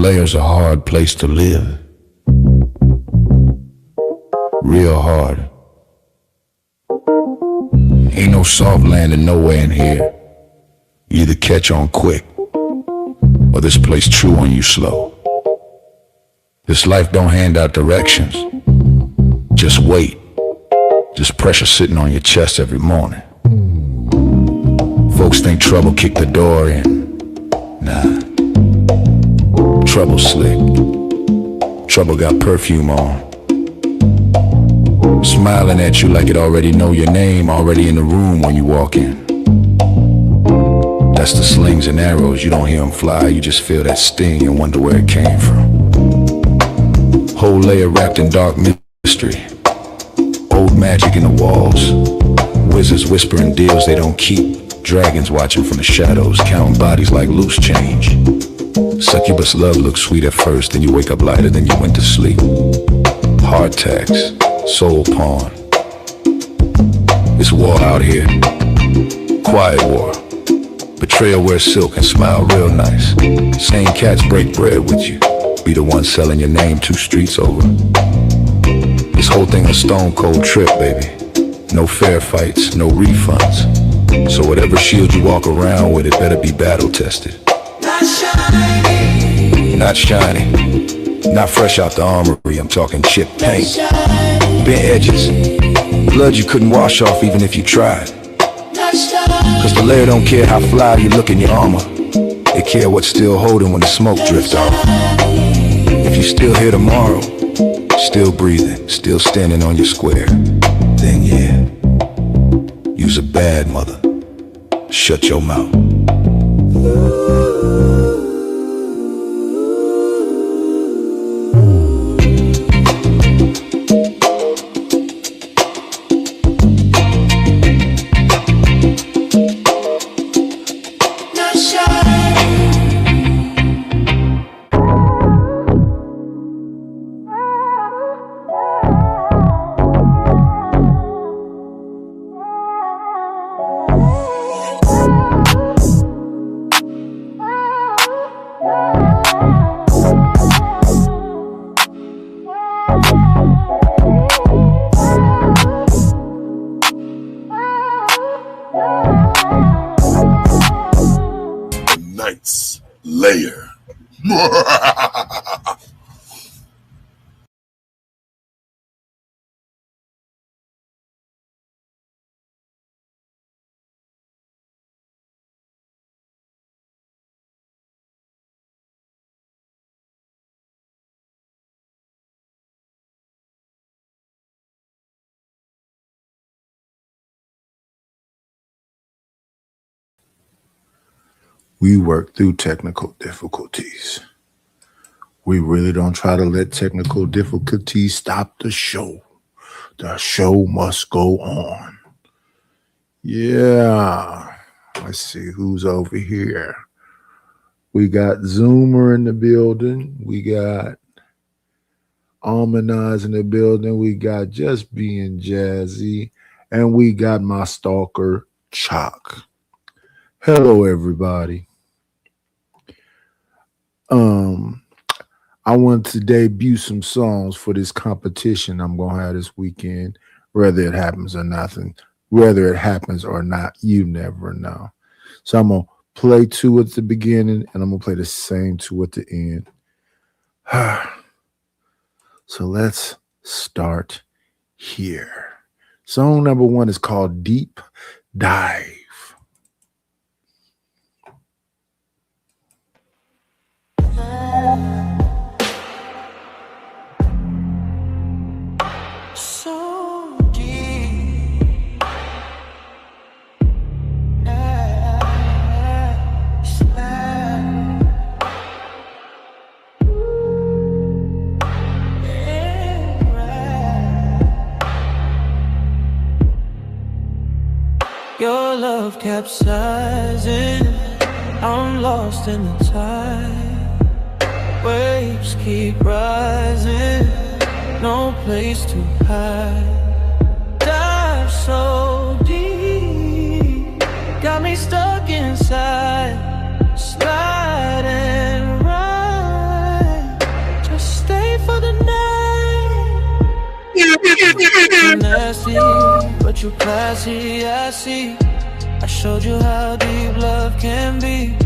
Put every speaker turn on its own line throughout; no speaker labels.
Layer's a hard place to live. Real hard. Ain't no soft landing nowhere in here. You either catch on quick, or this place chew on you slow. This life don't hand out directions. Just wait. Just pressure sitting on your chest every morning. Folks think trouble kicked the door in. Nah. Trouble slick. Trouble got perfume on. Smiling at you like it already know your name, already in the room when you walk in. That's the slings and arrows, you don't hear them fly, you just feel that sting and wonder where it came from. Whole layer wrapped in dark mystery. Old magic in the walls. Wizards whispering deals they don't keep. Dragons watching from the shadows, counting bodies like loose change. Succubus love looks sweet at first, then you wake up lighter than you went to sleep. Heart tax, soul pawn. It's war out here. Quiet war. Betrayal wears silk and smile real nice. Same cats break bread with you. Be the one selling your name 2 streets over. This whole thing a stone cold trip, baby. No fair fights, no refunds. So whatever shield you walk around with, it better be battle tested.
Not shiny.
Not shiny. Not fresh out the armory, I'm talking chip paint. Bent edges. Blood you couldn't wash off even if you tried. Cause the layer don't care how fly you look in your armor. They care what's still holding when the smoke drifts off. If you still here tomorrow, still breathing, still standing on your square, then yeah, you's a bad mother. Shut your mouth.
Layer.
We work through technical difficulties. We really don't try to let technical difficulties stop the show. The show must go on. Yeah. Let's see who's over here. We got Zoomer in the building. We got Almanaz in the building. We got Just Being Jazzy. And we got my stalker, Chalk. Hello, everybody. I want to debut some songs for this competition I'm going to have this weekend, whether it happens or nothing. Whether it happens or not, you never know. So I'm going to play 2 at the beginning, and I'm going to play the same 2 at the end. So let's start here. Song number 1 is called Deep Dive.
So deep. Your love capsizing, I'm lost in the tide. Waves keep rising, no place to hide. Dive so deep, got me stuck inside. Slide and ride. treat you classy, I see. I showed you how deep love can be.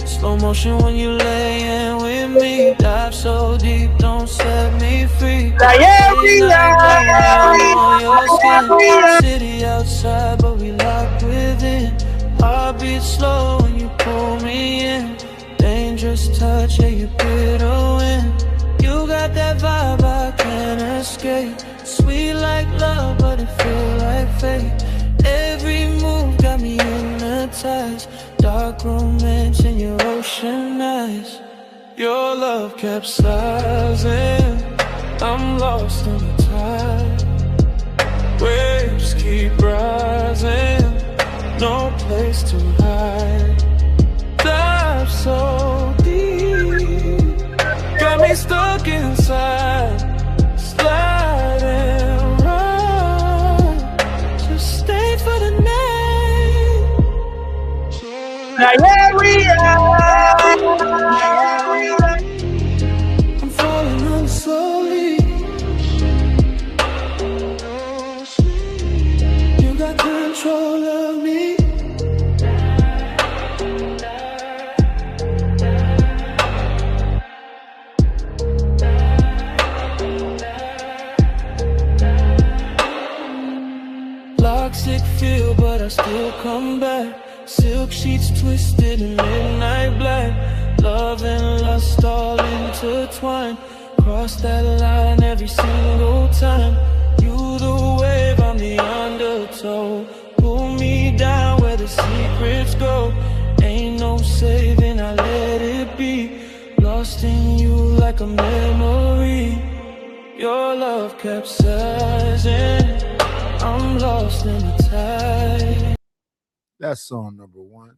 Slow motion when you laying with me. Dive so deep, don't set me free. Midnight glowing on your skin. City outside, but we locked within. Heartbeat slow when you pull me in. Dangerous touch, yeah, you bitter wind. You got that vibe I can't escape. Sweet like love, but it feel like fate. Every move got me hypnotized. Dark romance in your ocean eyes. Your love capsizing. I'm lost in the tide. Waves keep rising. No place to hide. Dive so deep. Got me stuck inside. Slide and run. Just stay for the night. I'm falling on slowly. You got control of me. Toxic feel, but I still come back. Silk sheets twisted in midnight black. Love and lust all intertwined. Cross that line every single time. You the wave, I'm the undertow. Pull me down where the secrets go. Ain't no saving, I let it be. Lost in you like a memory. Your love capsizing. I'm lost in the tide.
That's song number one.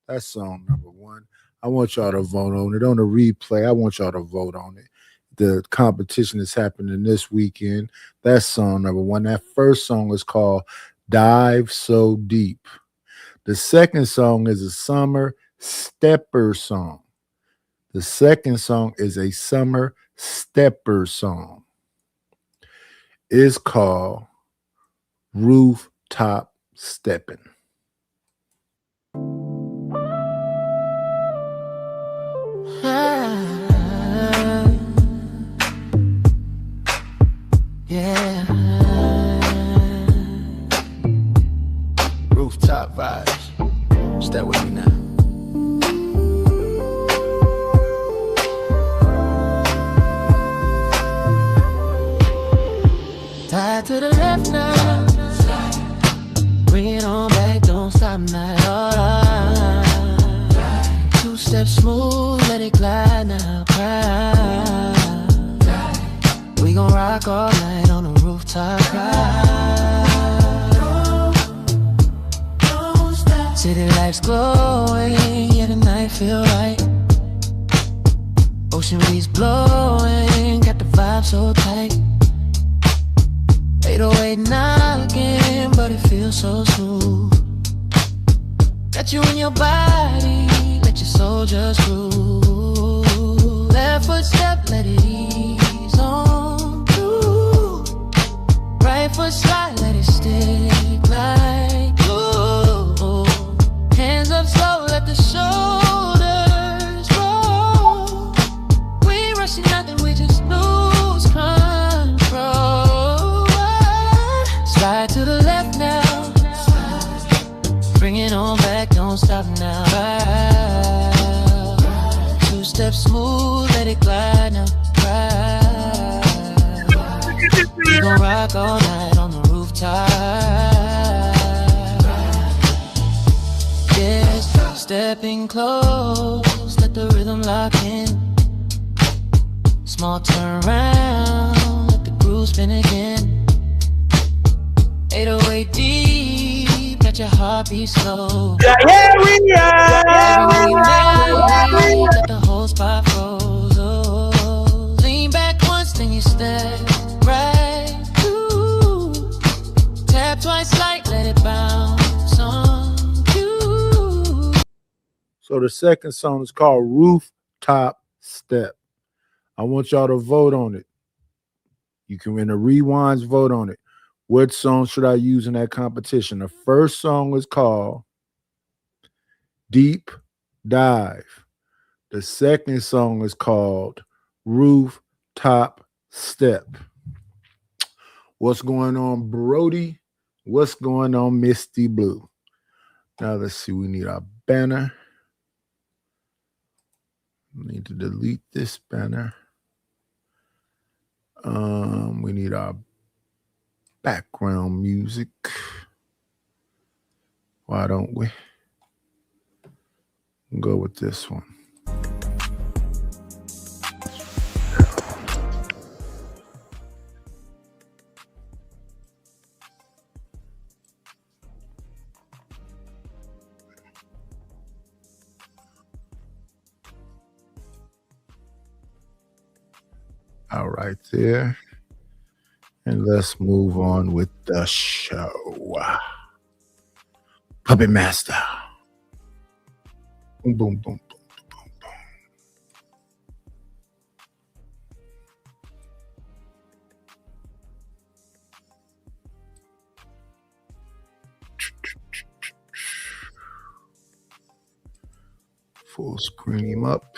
That's song number one. I want y'all to vote on it. On the replay, I want y'all to vote on it. The competition is happening this weekend. That's song number one. That first song is called Dive So Deep. The second song is a summer stepper song. The second song is a summer stepper song. It's called Rooftop Steppin'.
Yeah.
Rooftop vibes. Step with me now.
Tied to the left now. Bring it on back, don't stop now. Two steps smooth, let it glide now. We gon' rock all night on the rooftop ride. City lights glowing, yeah, the night feel right. Ocean breeze blowing, got the vibe so tight. 808 knocking, but it feels so smooth. Got you in your body, let your soul just groove. Left foot step, let it ease on through. Right foot slide, let it stick like glue. Hands up slow, let the shoulders roll. We ain't rushing nothing, we just lose control. Slide to the left now. Bring it on back, don't stop now. Two steps smooth, let it glide now. We gon' rock all night on the rooftop. Yes, stepping close, let the rhythm lock in. Small turn round, let the groove spin again. 808 deep, got your heartbeat slow. Everywhere you make, let the whole spot froze. Oh, lean back once, then you step right through. Tap twice, like let it bounce on you.
So the second song is called Rooftop Step. I want y'all to vote on it. You can, in the rewinds, vote on it. What song should I use in that competition? The first song is called Deep Dive. The second song is called Rooftop Step. What's going on, Brody? What's going on, Misty Blue? Now let's see. We need our banner. We need to delete this banner. We need our background music. Why don't we go with this one? All right, there. And let's move on with the show. Puppet Master. Boom, boom, boom, boom, boom, boom. Full screen him up.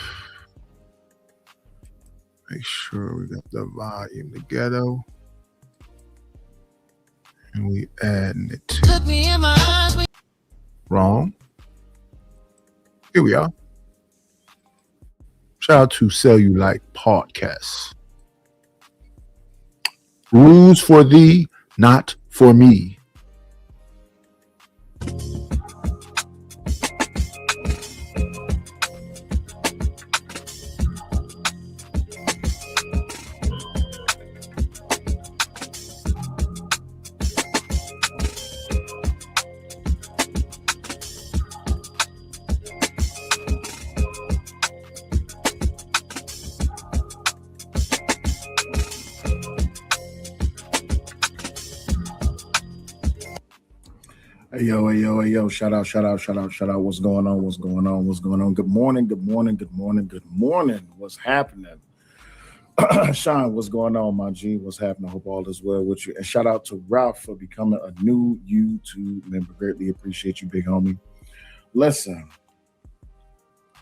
Make sure we got the volume together. And we adding it to.
Look me in my eyes.
Wrong. Here we are. Shout out to Cellulite Podcasts. Rules for thee, not for me. Hey, yo. Shout out. What's going on? Good morning. What's happening? Sean, what's going on, my G? What's happening? I hope all is well with you. And shout out to Ralph for becoming a new YouTube member. Greatly appreciate you, big homie. Listen,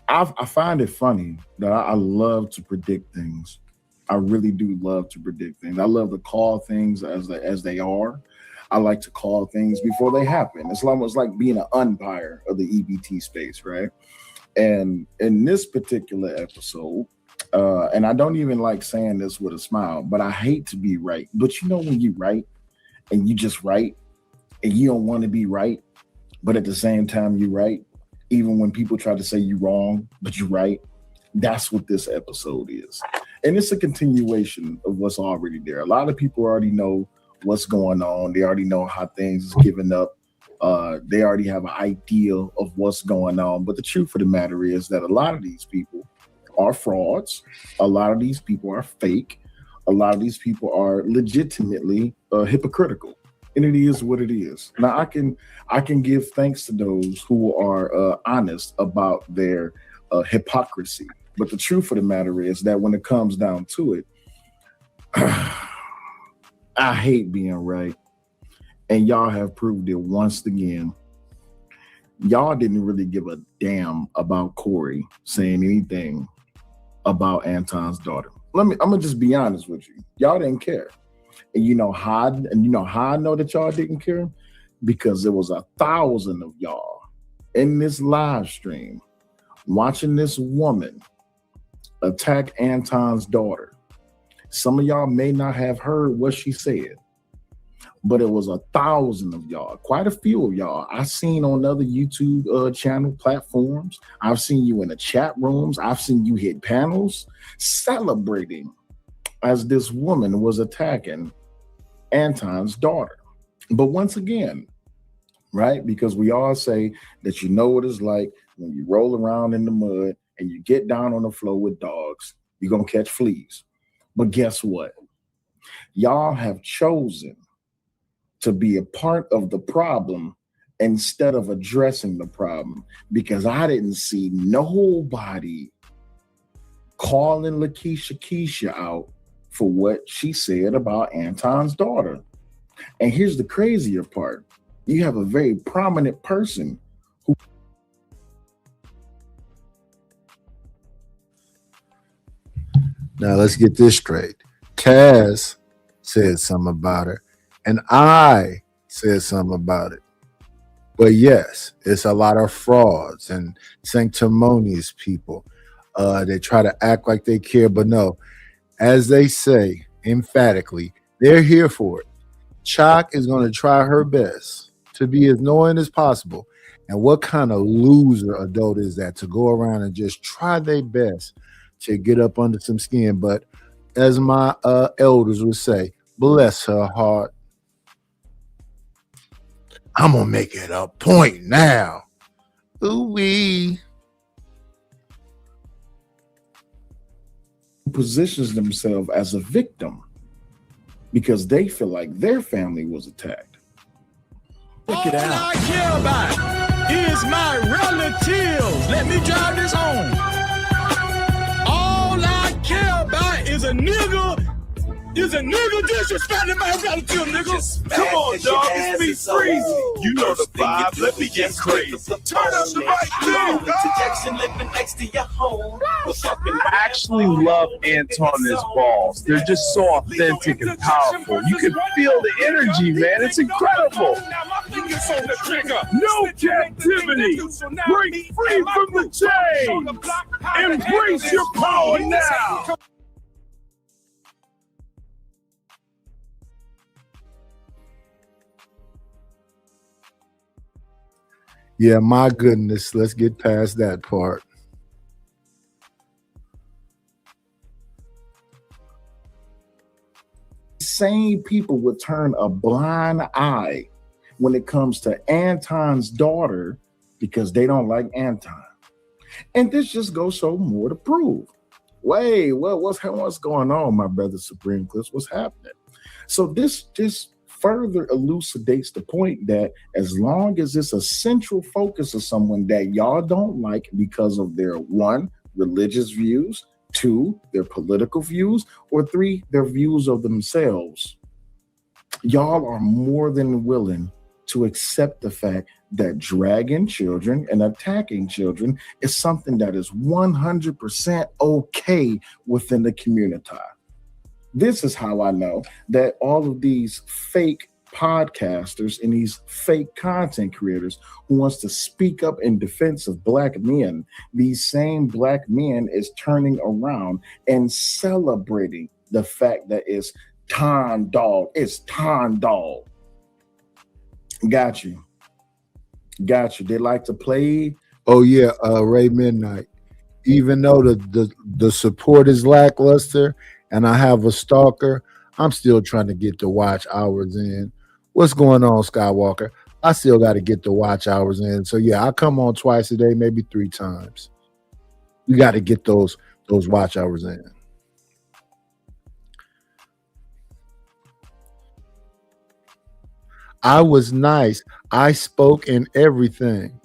I find it funny that I love to predict things. I really do love to predict things. I love to call things as they are. I like to call things before they happen. It's almost like being an umpire of the EBT space, right? And in this particular episode, and I don't even like saying this with a smile, but I hate to be right. But you know when you right and you just right and you don't want to be right, but at the same time you right, even when people try to say you wrong, but you right. That's what this episode is. And it's a continuation of what's already there. A lot of people already know what's going on. They already know how things is giving up. They already have an idea of what's going on. But the truth of the matter is that a lot of these people are frauds. A lot of these people are fake. A lot of these people are legitimately hypocritical. And it is what it is. Now I can give thanks to those who are honest about their hypocrisy. But the truth of the matter is that when it comes down to it, I hate being right. And y'all have proved it once again. Y'all didn't really give a damn about Corey saying anything about Anton's daughter. I'm gonna just be honest with you. Y'all didn't care. And you know how I know that y'all didn't care? Because there was 1,000 of y'all in this live stream watching this woman attack Anton's daughter. Some of y'all may not have heard what she said, but it was 1,000 of y'all, quite a few of y'all. I've seen on other YouTube channel platforms. I've seen you in the chat rooms. I've seen you hit panels celebrating as this woman was attacking Anton's daughter. But once again, right, because we all say that you know what it's like when you roll around in the mud and you get down on the floor with dogs, you're going to catch fleas. But guess what? Y'all have chosen to be a part of the problem instead of addressing the problem, because I didn't see nobody calling Lakeisha Keisha out for what she said about Anton's daughter.
And here's the crazier part. You have a very prominent person who
Now let's get this straight. Taz said something about it, and I said something about it. But yes, it's a lot of frauds and sanctimonious people. They try to act like they care, but no, as they say emphatically, they're here for it. Chalk is going to try her best to be as annoying as possible. And what kind of loser adult is that to go around and just try their best to get up under some skin? But as my elders would say, bless her heart. I'm going to make it a point now. Ooh-wee.
positions themselves as a victim because they feel like their family was attacked.
Check it out. All I care about is my relatives. Let me drive this home. All I care about is a nigga disrespecting my relative, nigga. Come on, dog. This beat crazy. You know the vibe. Let me get crazy. Turn up the right thing. Living next to your home.
I actually love Antoine's balls. They're just so authentic and powerful. You can feel the energy, man. It's incredible. No captivity. Break free from the chains. Embrace your power now.
Yeah, my goodness. Let's get past that part.
Same people would turn a blind eye when it comes to Anton's daughter because they don't like Anton. And this just goes so more to prove. Wait, well, what's going on, my brother Supreme Clips? What's happening? So this just further elucidates the point that as long as it's a central focus of someone that y'all don't like because of their 1, religious views, 2, their political views, or 3, their views of themselves, y'all are more than willing to accept the fact that dragging children and attacking children is something that is 100% okay within the community. This is how I know that all of these fake podcasters and these fake content creators who wants to speak up in defense of black men, these same black men is turning around and celebrating the fact that it's Tondal. It's Tondal. Got you. They like to play.
Oh yeah, Ray Midnight. Even though the support is lackluster and I have a stalker, I'm still trying to get the watch hours in. What's going on, Skywalker? I still got to get the watch hours in. So yeah, I come on twice a day, maybe 3 times. You got to get those watch hours in. I was nice. I spoke in everything.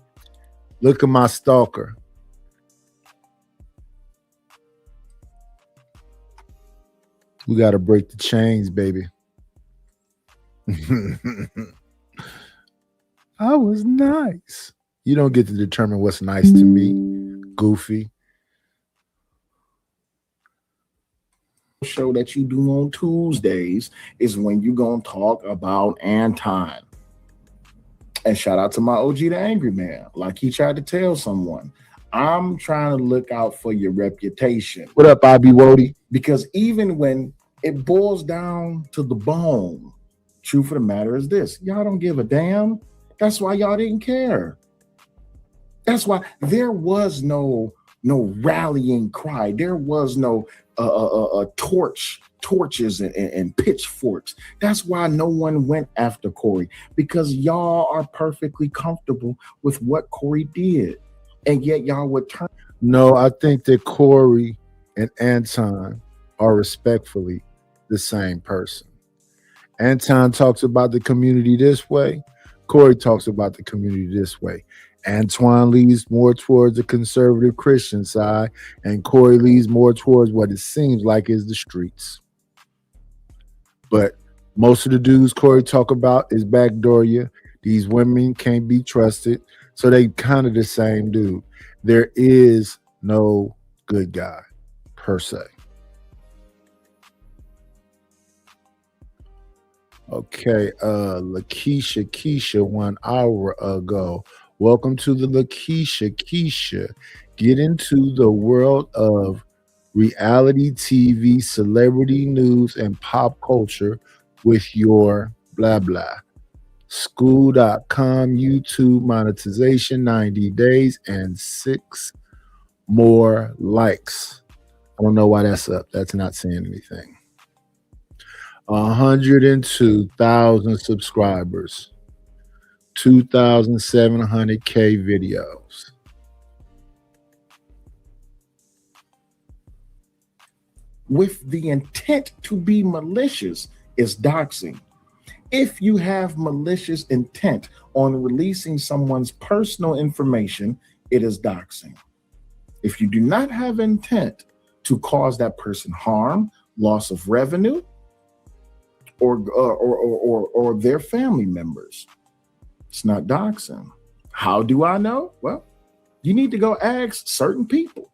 Look at my stalker. We got to break the chains, baby. I was nice. You don't get to determine what's nice to me, goofy.
Show that you do on Tuesdays is when you gonna talk about Anton. And shout out to my OG the Angry Man. Like he tried to tell someone, I'm trying to look out for your reputation.
What up, Bobby Wody?
Because even when it boils down to the bone, truth of the matter is this: y'all don't give a damn. That's why y'all didn't care. That's why there was no rallying cry. There was no torches and pitchforks. That's why no one went after Corey, because y'all are perfectly comfortable with what Corey did, and yet y'all would turn.
No, I think that Corey and Anton are respectfully the same person. Anton talks about the community this way. Corey talks about the community this way. Antoine leans more towards the conservative Christian side, and Corey leans more towards what it seems like is the streets. But Most of the dudes Corey talk about is backdoor you. These women can't be trusted. So they kind of the same dude. There is no good guy per se. Okay, Lakeisha Keisha 1 hour ago. Welcome to the Lakeisha Keisha. Get into the world of reality TV, celebrity news, and pop culture with your blah blah. School.com, YouTube monetization, 90 days, and 6 more likes. I don't know why that's up. That's not saying anything. 102,000 subscribers, 2,700K videos.
With the intent to be malicious is doxing. If you have malicious intent on releasing someone's personal information, it is doxing. If you do not have intent to cause that person harm, loss of revenue, or their family members, it's not doxing. How do I know? Well, you need to go ask certain people.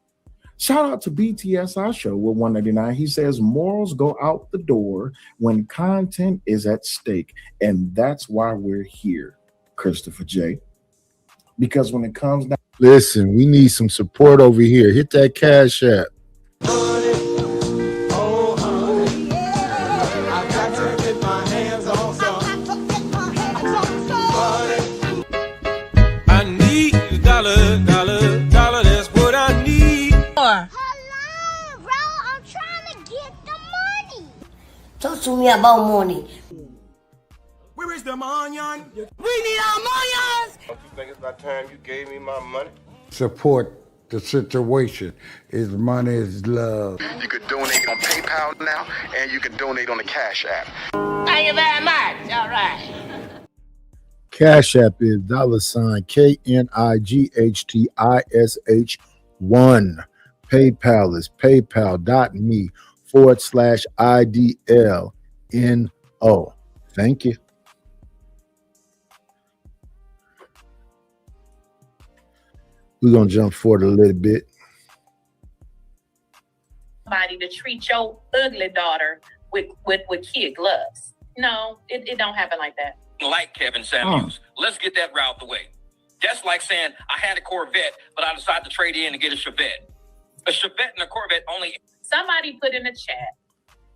Shout out to BTSI show with 199. He says morals go out the door when content is at stake. And that's why we're here, Christopher J. Because when it comes down,
listen, we need some support over here. Hit that Cash App.
I need a dollar, that's what I need.
Hello, bro. I'm trying to get the money. Talk to me about money.
Where is the money?
We need our money.
Don't you think it's about time you gave me my money?
Support the situation. Is money is love.
You could donate on PayPal now, and you can donate on the Cash App.
Thank you very much. All right.
Cash App is $KNIGHTISH1. PayPal is paypal.me/IDLNO. Thank you. We're going to jump forward a little bit.
Somebody to treat your ugly daughter with kid gloves. No, it don't happen like that.
Like Kevin Samuels. Let's get that route the way. That's like saying I had a Corvette, but I decided to trade in and get a Chevette. A Chevette and a Corvette only.
Somebody put in the chat,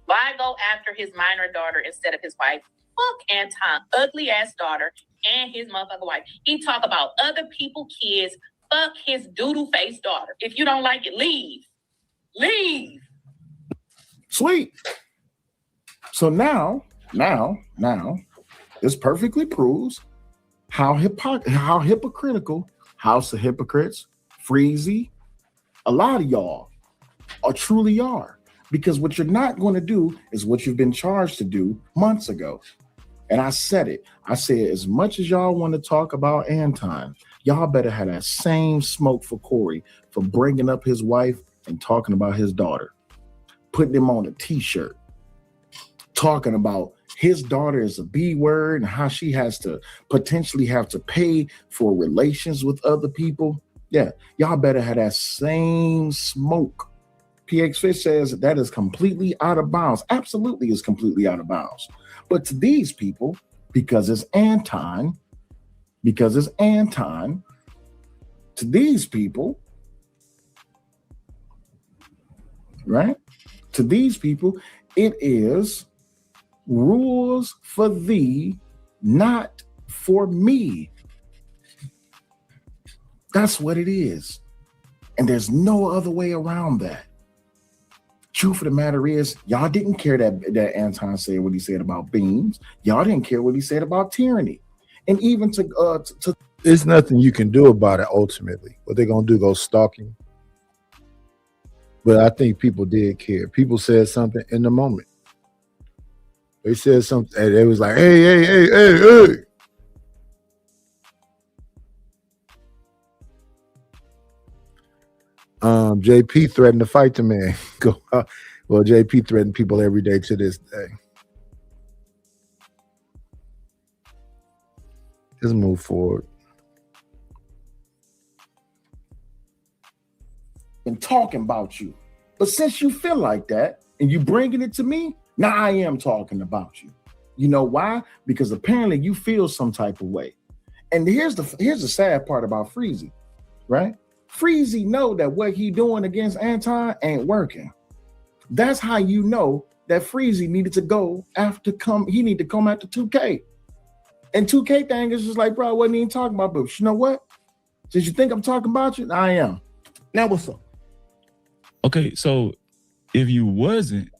why go after his minor daughter instead of his wife? Fuck Anton, ugly ass daughter and his motherfucking wife. He talk about other people kids. Fuck his doodle face daughter. If you don't like it, leave. Leave.
sweet. So now, this perfectly proves how hypocritical House of Hypocrites, Freezy, a lot of y'all truly are. Because what you're not going to do is what you've been charged to do months ago. And I said it. I said, as much as y'all want to talk about Anton, y'all better have that same smoke for Corey for bringing up his wife and talking about his daughter, putting him on a t-shirt, talking about his daughter is a B word and how she has to potentially have to pay for relations with other people. Yeah, y'all better have that same smoke. PX Fish says that is completely out of bounds. Absolutely is completely out of bounds. But to these people, because it's Anton, to these people, right? To these people, it is rules for thee, not for me. That's what it is. And there's no other way around that. Truth of the matter is, y'all didn't care that Anton said what he said about beans. Y'all didn't care what he said about tyranny. And even to
there's nothing you can do about it ultimately. What they're gonna do, go stalking. But I think people did care. People said something in the moment. They said something, and they was like, hey. JP threatened to fight the man. Well, JP threatened people every day to this day. Let's move forward.
And talking about you. But since you feel like that and you bringing it to me, now I am talking about you. You know why? Because apparently you feel some type of way. And here's the sad part about Freezy, right? Freezy know that what he doing against Anton ain't working. That's how you know that Freezy needed to go he need to come after 2K. And 2K thing is just like, bro, I wasn't even talking about, but you know what? Since you think I'm talking about you, I am. Now what's up?
Okay, so if you wasn't,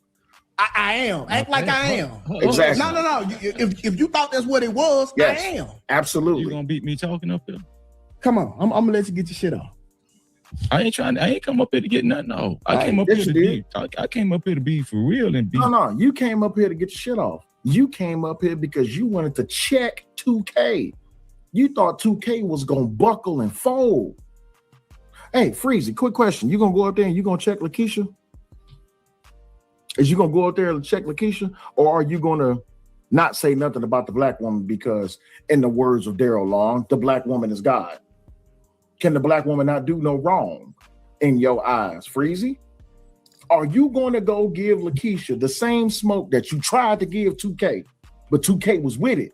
I am. Act like I am.
Exactly.
No. If you thought that's what it was,
yes,
I am.
Absolutely.
You gonna beat me talking up here?
Come on, I'm gonna let you get your shit off.
I ain't come up here to get nothing off. I came up here to be. I came up here to be for real and be.
No, you came up here to get your shit off. You came up here because you wanted to check 2K. You thought 2K was gonna buckle and fold. Hey, Freezy, quick question. You gonna go up there and you gonna check Lakeisha? Is you gonna go out there and check Lakeisha? Or are you gonna not say nothing about the black woman because in the words of Daryl Long, the black woman is God? Can the black woman not do no wrong in your eyes, Freezy? Are you gonna go give Lakeisha the same smoke that you tried to give 2K, but 2K was with it?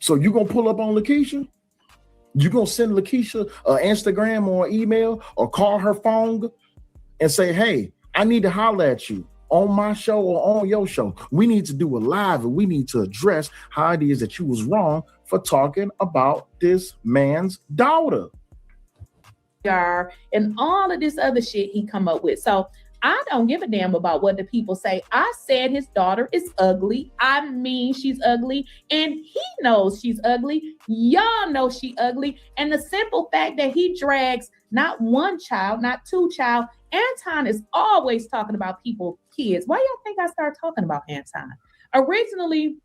So you gonna pull up on Lakeisha? You gonna send Lakeisha an Instagram or an email or call her phone and say, hey, I need to holler at you on my show or on your show. We need to do a live and we need to address how it is that you was wrong for talking about this man's daughter.
And all of this other shit he come up with. So I don't give a damn about what the people say. I said his daughter is ugly. I mean, she's ugly. And he knows she's ugly. Y'all know she ugly. And the simple fact that he drags not one child, not two child. Anton is always talking about kids. Why y'all think I started talking about Anton? Originally,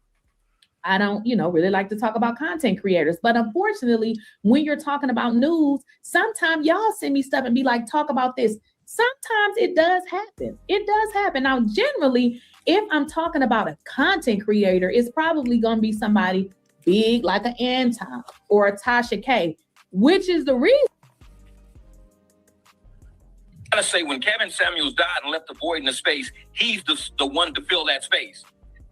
I don't, really like to talk about content creators. But unfortunately, when you're talking about news, sometimes y'all send me stuff and be like, talk about this. Sometimes it does happen. It does happen. Now, generally, if I'm talking about a content creator, it's probably going to be somebody big like an Anton or a Tasha K, which is the reason.
I gotta say, when Kevin Samuels died and left the void in the space, he's the one to fill that space.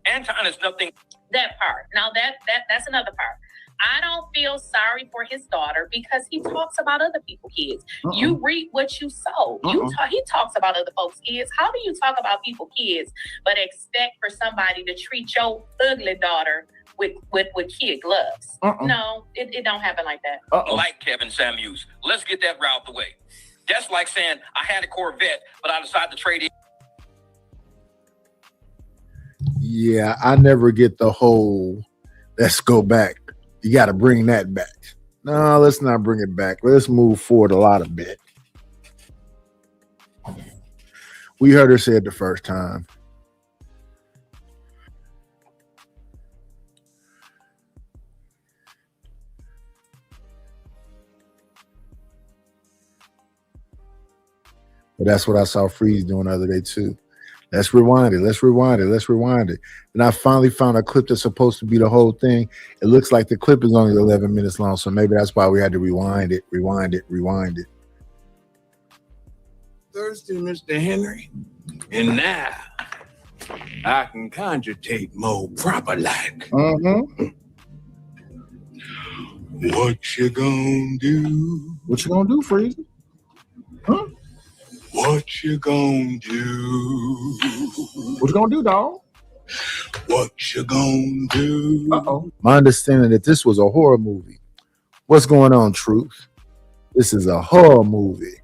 Anton is nothing.
That part. Now that's another part. I don't feel sorry for his daughter because he talks about other people's kids. You reap what you sow. He talks about other folks' kids. How do you talk about people's kids but expect for somebody to treat your ugly daughter with kid gloves? No, it don't happen like that.
Like Kevin Samuels. Let's get that route the way. That's like saying I had a Corvette, but I decided to trade it.
Yeah, I never get the whole let's go back. You got to bring that back. No, let's not bring it back. Let's move forward a bit. We heard her say it the first time. But that's what I saw Freeze doing the other day too. Let's rewind it. And I finally found a clip that's supposed to be the whole thing. It looks like the clip is only 11 minutes long, so maybe that's why we had to rewind it.
Thirsty, Mr. Henry. And now I can conjugate more proper like. What you gonna do?
What you gonna do, Freezy? Huh?
What you gonna do?
What you gonna do, dog?
What you gonna do?
My understanding that this was a horror movie. What's going on, Truth? This is a horror movie.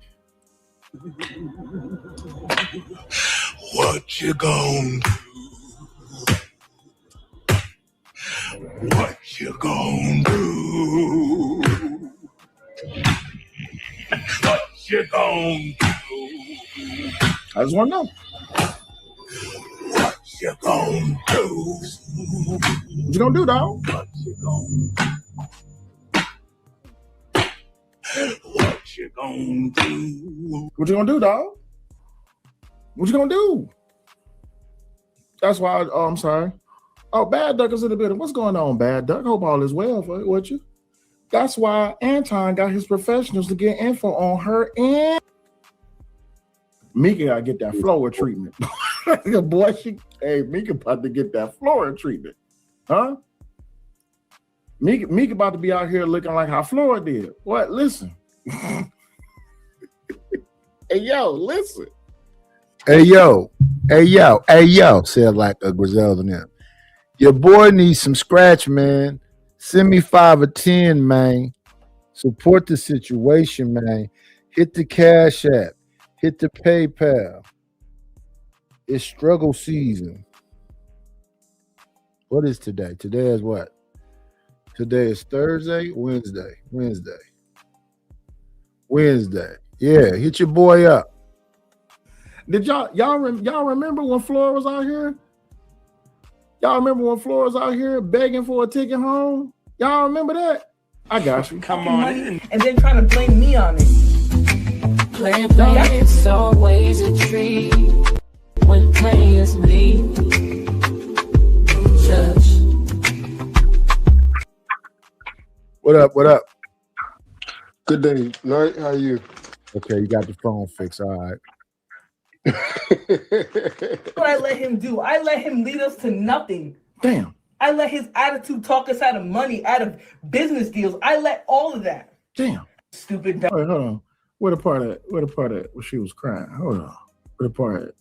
What you gonna do? What you gonna do? What you gonna do?
I just want to know.
What you gonna do?
What you gonna do, dog?
What you gonna do? What you gonna do?
What you gonna do, dog? What you gonna do? That's why I'm sorry. Oh, Bad Duck is in the building. What's going on, Bad Duck? Hope all is well for with you. That's why Anton got his professionals to get info on her, and Mika gotta get that Flora treatment. Boy, Mika about to get that Flora treatment. Huh? Mika about to be out here looking like how Flora did. What? Listen. Hey, yo, listen.
Hey, yo. Said like a Griselda them. Your boy needs some scratch, man. Send me 5 or 10, man. Support the situation, man. Hit the Cash App. Hit the PayPal. It's struggle season. What is today? Today is what? Today is Thursday, Wednesday. Yeah, hit your boy up.
Did y'all remember when Flora was out here? Y'all remember when Flora was out here begging for a ticket home? Y'all remember that? I got you.
Come on in. And then trying to blame me on it.
Play, it's always a treat when players leave. Judge.
What up?
Good day, Night. How are you?
Okay, you got the phone fixed. All right.
What I let him do? I let him lead us to nothing.
Damn.
I let his attitude talk us out of money, out of business deals. I let all of that.
Damn.
Stupid.
Wait, hold on. Where the part at? Where she was crying? Hold on. Where the part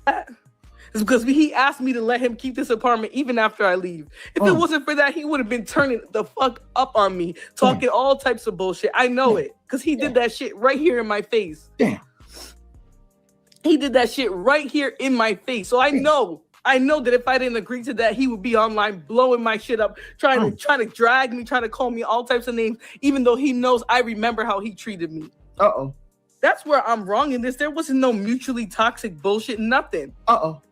at?
It's because he asked me to let him keep this apartment even after I leave. If it wasn't for that, he would have been turning the fuck up on me, talking all types of bullshit. I know it because he did that shit right here in my face.
Damn.
He did that shit right here in my face. So I know that if I didn't agree to that, he would be online blowing my shit up, trying to drag me, trying to call me all types of names, even though he knows I remember how he treated me.
Uh-oh.
That's where I'm wrong in this. There wasn't no mutually toxic bullshit, nothing.
Uh-oh.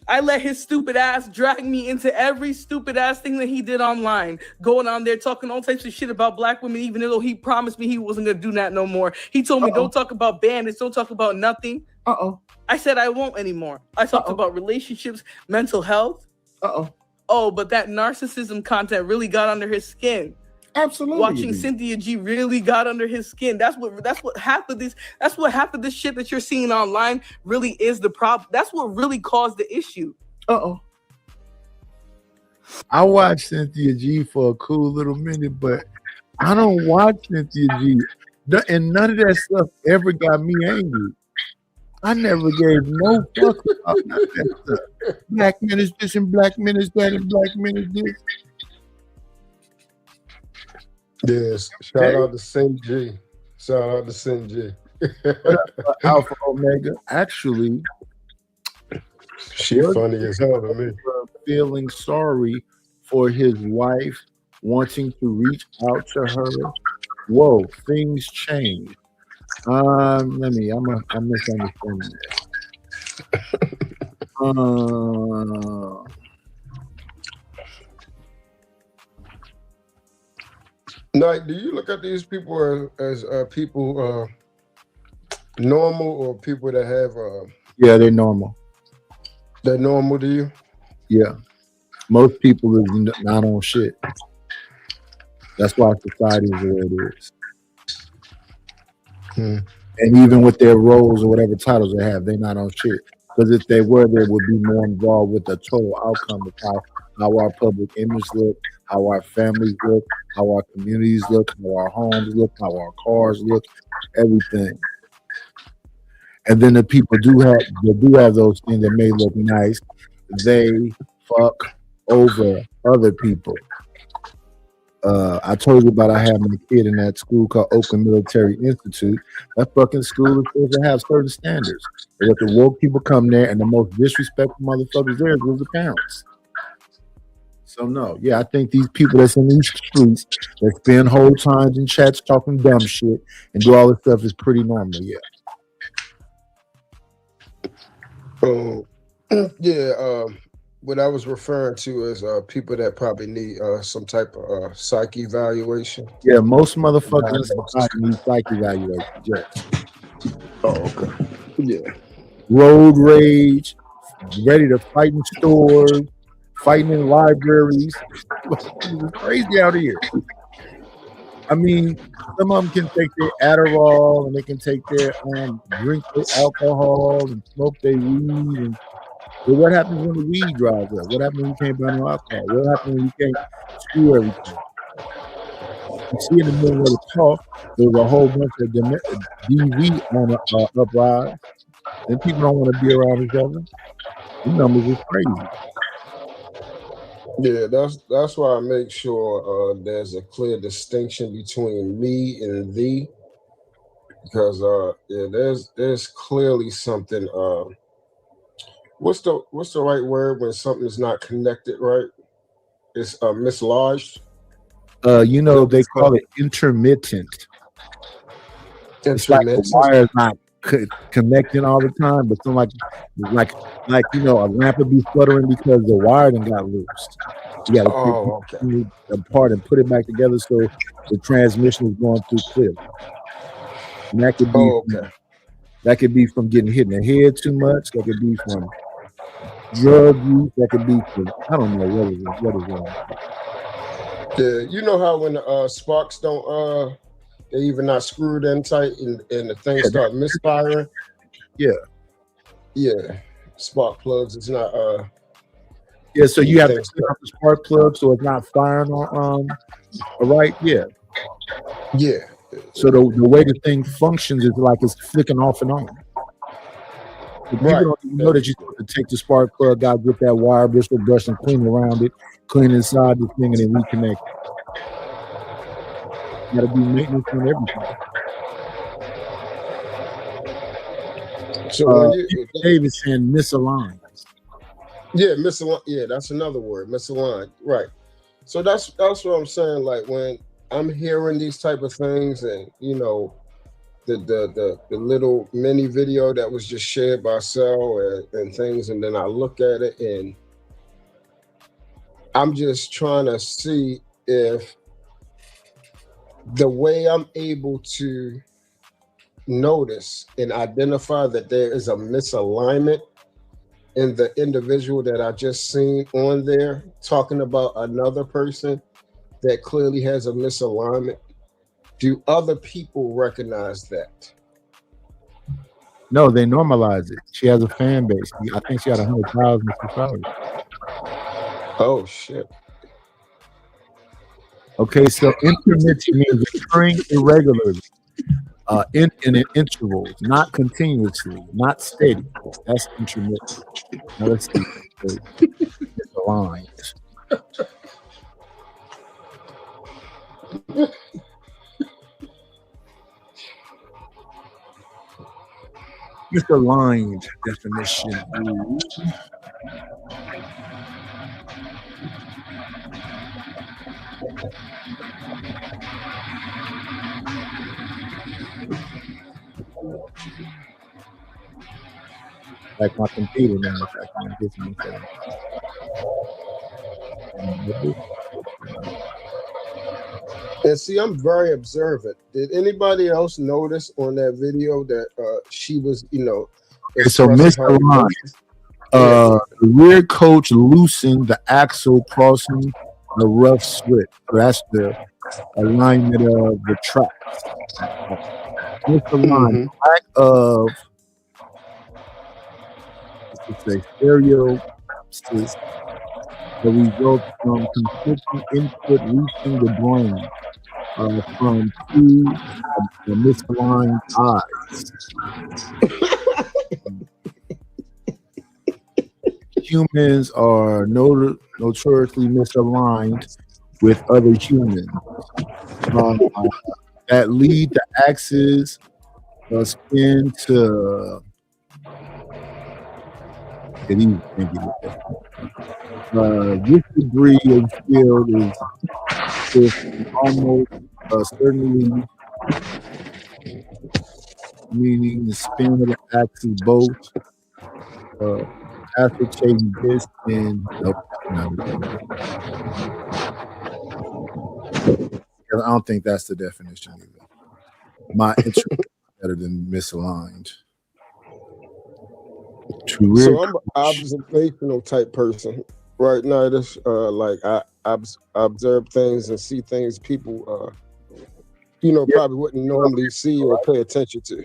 I let his stupid ass drag me into every stupid ass thing that he did online, going on there talking all types of shit about black women, even though he promised me he wasn't gonna do that no more. He told me don't talk about bandits, don't talk about nothing. I said I won't anymore. I talked about relationships, mental health. Oh, but that narcissism content really got under his skin.
Absolutely.
Watching Cynthia G really got under his skin. That's what half of this shit that you're seeing online really is the problem. That's what really caused the issue.
I watched Cynthia G for a cool little minute, but I don't watch Cynthia G. And none of that stuff ever got me angry. I never gave no fuck about none of that stuff. Black men is this and black men is that and black men is this.
Yes, shout out to Saint G.
Alpha Omega. Actually,
she funny as hell to me.
Feeling sorry for his wife, wanting to reach out to her. Whoa, things change. I'm misunderstanding that.
Night, do you look at these people as people normal or people that have
yeah, they're normal.
They're normal to you?
Yeah. Most people is not on shit. That's why society is the way it is. And even with their roles or whatever titles they have, they're not on shit. Because if they were, they would be more involved with the total outcome of how our public image look, how our families look, how our communities look, how our homes look, how our cars look, everything. And then the people do have those things that may look nice. They fuck over other people. I told you about I had my kid in that school called Oakland Military Institute. That fucking school is supposed to have certain standards. But if the woke people come there and the most disrespectful motherfuckers there was the parents. So no, yeah, I think these people that's in these streets that spend whole times in chats talking dumb shit and do all this stuff is pretty normal, yeah.
What I was referring to is people that probably need some type of psych evaluation.
Yeah, most motherfuckers need psych evaluation. Yeah.
Oh, okay. Yeah.
Road rage, ready to fight in stores, fighting in libraries. It's crazy out here. I mean, some of them can take their Adderall and they can take their drink their alcohol and smoke their weed. But what happens when the weed dries up? What happens when you can't buy no alcohol? What happens when you can't screw everything? You see in the middle of the talk, there was a whole bunch of DV on the uprise, and people don't want to be around each other. The numbers is crazy.
Yeah, that's why I make sure there's a clear distinction between me and thee, because there's clearly something. What's the right word when something is not connected right? It's mislodged.
They call it intermittent. It's like the wire's not connecting all the time, but some like a lamp would be fluttering because the wire done got loose. You got to take it apart and put it back together so the transmission is going through clearly. And that could be from getting hit in the head too much. That could be from drug use. That could be from I don't know what is wrong.
Yeah, you know how when the sparks don't they even not screwed in tight and the thing start misfiring. Yeah, spark plugs. It's not.
So you have to clean out the spark plug so it's not firing on. Right? Yeah. So the way the thing functions is like it's flicking off and on. If you don't even know that you're supposed to take the spark plug out, get that wire bristle brush and clean around it, clean inside the thing, and then reconnect. You got to do maintenance on everything.
So
Dave is saying misaligned.
Yeah, misaligned. Yeah, that's another word, misaligned. Right. So that's what I'm saying. Like when I'm hearing these type of things, and the little mini video that was just shared by Sal and things, and then I look at it and I'm just trying to see if the way I'm able to notice and identify that there is a misalignment in the individual that I just seen on there talking about another person that clearly has a misalignment. Do other people recognize that?
No, they normalize it. She has a fan base. I think she had 100,000 subscribers.
Oh shit.
Okay, so intermittent means occurring irregularly, in intervals, not continuously, not steady. That's intermittent. Now let's see. It's aligned. Misaligned definition. Like my computer now, if I can get some
And see, I'm very observant. Did anybody else notice on that video that she was,
Okay, so misaligned. The rear coach loosened the axle crossing the rough slit. So that's the alignment of the tracks. Misaligned. Lack of stereopsis that results from consistent input reaching the brain from two misaligned eyes. Humans are notoriously misaligned with other humans that lead the axis spin to this degree of field is almost certainly meaning the spin of the axis both ascertaining this and I don't think that's the definition either. My interest is better than misaligned.
So I'm an observational type person, right now. This like I observe things and see things people probably wouldn't normally see or pay attention to.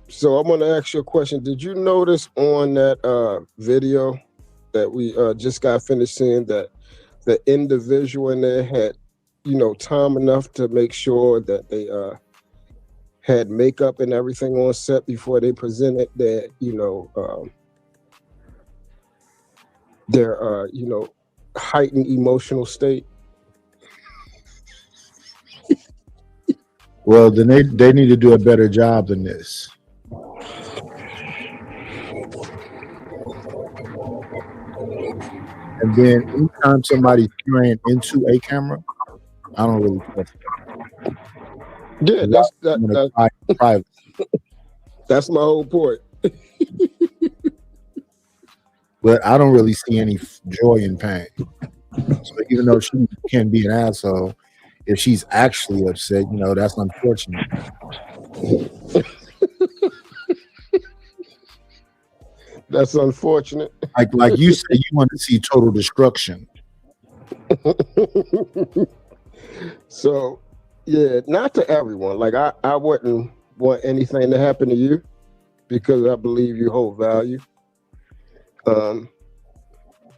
So I'm gonna ask you a question. Did you notice on that video that we just got finished seeing that the individual in there had, time enough to make sure that they had makeup and everything on set before they presented their, their heightened emotional state?
Well, then they need to do a better job than this. And then anytime somebody's playing into a camera, I don't really trust them.
Yeah, that's my whole point.
But I don't really see any joy in pain. So even though she can be an asshole, if she's actually upset, that's unfortunate.
That's unfortunate.
Like you said, you want to see total destruction.
So, yeah, not to everyone. Like I wouldn't want anything to happen to you because I believe you hold value.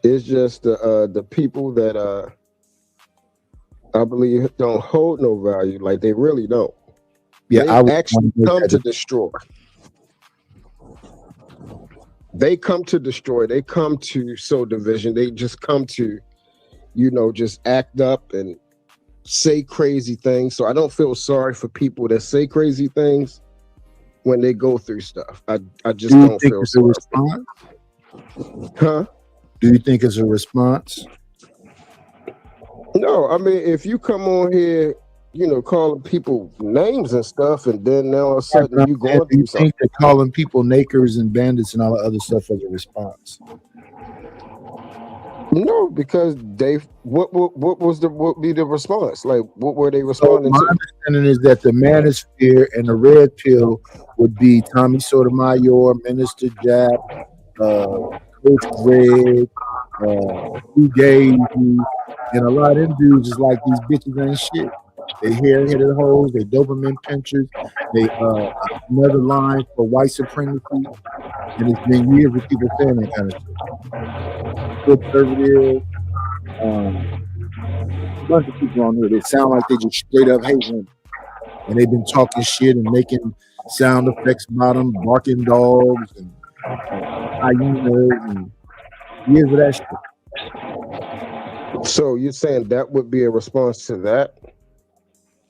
It's just the people that I believe don't hold no value. Like they really don't. Yeah, they actually come to destroy. They come to destroy. They come to sow division. They just come to, just act up and say crazy things. So I don't feel sorry for people that say crazy things when they go through stuff. I just don't feel sorry. Huh?
Do you think it's a response?
No, I mean, if you come on here, calling people names and stuff, and then now all of a sudden you going through something.
They're calling people nakers and bandits and all the other stuff as a response.
No, because what would be the response? Like, what were they responding
my
to?
understanding is that the manosphere and the red pill would be Tommy Sotomayor, Minister Jap, Coach Greg, Who Gave You, and a lot of them dudes is like these bitches ain't shit. They hair-headed hoes, they Doberman pinchers, they another line for white supremacy, and it's been years of people saying that kind of shit. Conservative, a bunch of people on here, they sound like they just straight up hate women. And they've been talking shit and making sound effects about them, barking dogs and hyenas and years of that shit.
So you're saying that would be a response to that?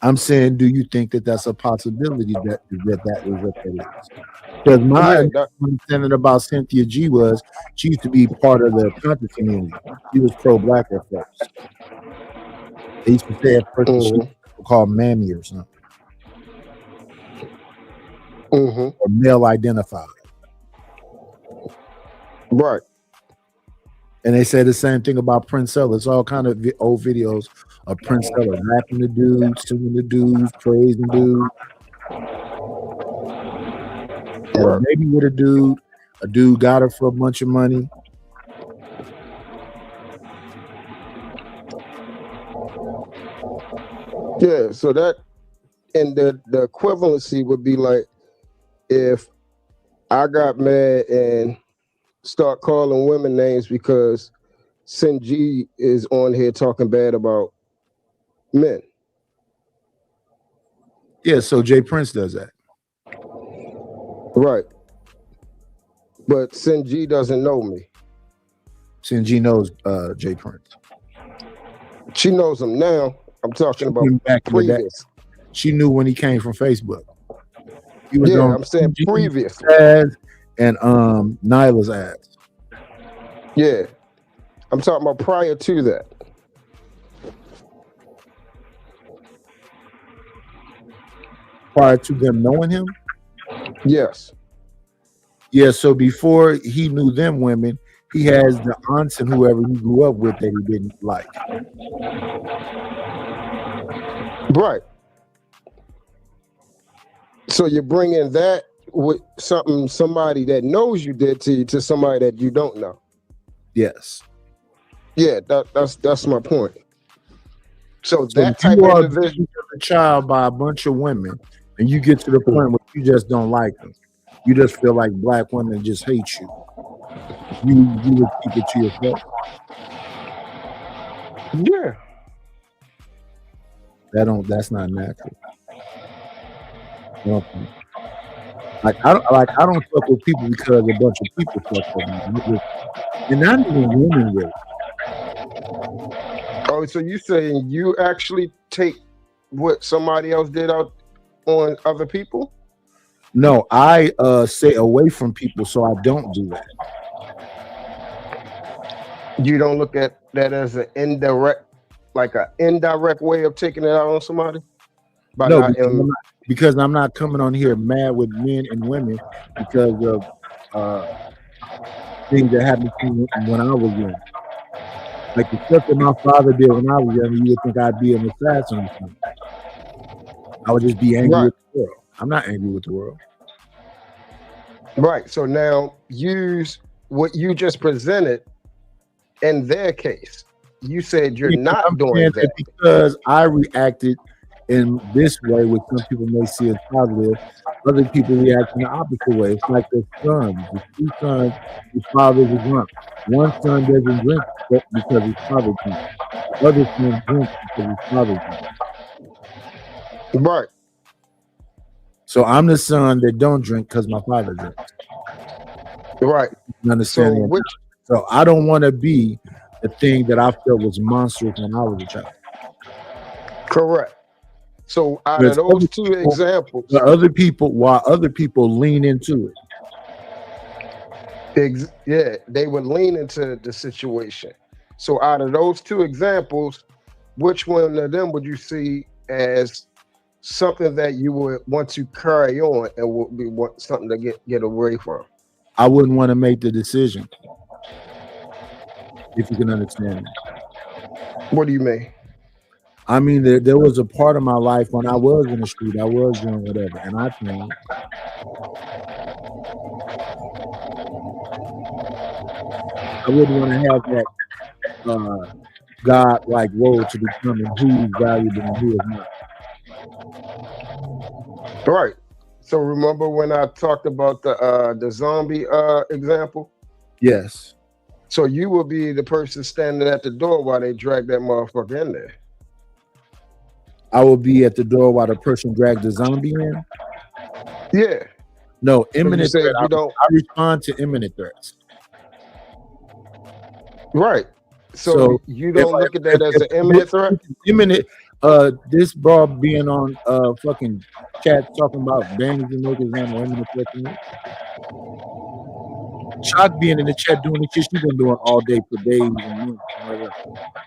I'm saying, do you think that that's a possibility that is what that is? Because my understanding about Cynthia G was she used to be part of the conscious community. She was pro-black at first. They used to say at first she was called Mammy or something. Or male identified.
Right.
And they say the same thing about Princella. It's all kind of old videos of Princella rapping the dudes, singing the dudes, praising dudes. Or maybe with a dude got her for a bunch of money.
Yeah, so that, and the equivalency would be like if I got mad and start calling women names because Sinji is on here talking bad about men.
Yeah, so Jay Prince does that.
Right. But Sinji doesn't know me.
Sinji knows Jay Prince.
She knows him now. I'm talking about
back
previous.
She knew when he came from Facebook. He was
I'm saying previous.
And Nyla's ass.
Yeah. I'm talking about prior to that.
Prior to them knowing him?
Yes.
Yeah, so before he knew them women, he has the aunts and whoever he grew up with that he didn't like.
Right. So you're bringing that with something somebody that knows you did to you to somebody that you don't know.
Yes.
Yeah, that's my point. So
So
that
if
type
you
of
are
individual,
abused as a child by a bunch of women, and you get to the point where you just don't like them, you just feel like black women just hate you. You would keep it to yourself.
yeah.
That's not natural. Okay. I don't fuck with people because a bunch of people fuck with me. And not even women really.
Oh, so you saying you actually take what somebody else did out on other people?
No, I stay away from people, so I don't do that.
You don't look at that as an indirect way of taking it out on somebody?
No, because I'm not coming on here mad with men and women because of things that happened to me when I was young. Like the stuff that my father did when I was young, you would think I'd be an assassin or something. I would just be angry with the world. I'm not angry with the world.
Right. So now use what you just presented in their case. You said you're not doing that
because I reacted in this way, which some people may see as positive. Other people react in the opposite way. It's like the sons, the two sons, whose fathers are drunk. One son doesn't drink because his father drinks. The other son drinks because his father drinks.
Right.
So I'm the son that don't drink because my father drinks.
Right.
You understand? So I don't want to be the thing that I felt was monstrous when I was a child.
Correct. So out of those two examples,
while other people lean into
it. Yeah, they would lean into the situation. So out of those two examples, which one of them would you see as something that you would want to carry on and would be something to get away from?
I wouldn't want to make the decision. If you can understand me.
What do you mean?
I mean, there was a part of my life when I was in the street, I was doing whatever, and I think I wouldn't want to have that God-like role to determine who's valuable and who is not.
Right. So remember when I talked about the zombie example?
Yes.
So you will be the person standing at the door while they drag that motherfucker in there.
I will be at the door while the person dragged the zombie in?
Yeah.
No, imminent threat. I respond to imminent threats.
Right. So you don't look at that as an imminent threat?
Imminent. This bro being on fucking chat talking about bangs and niggas and imminent threat to me. Shock being in the chat doing the shit she's been doing all day for days and months. I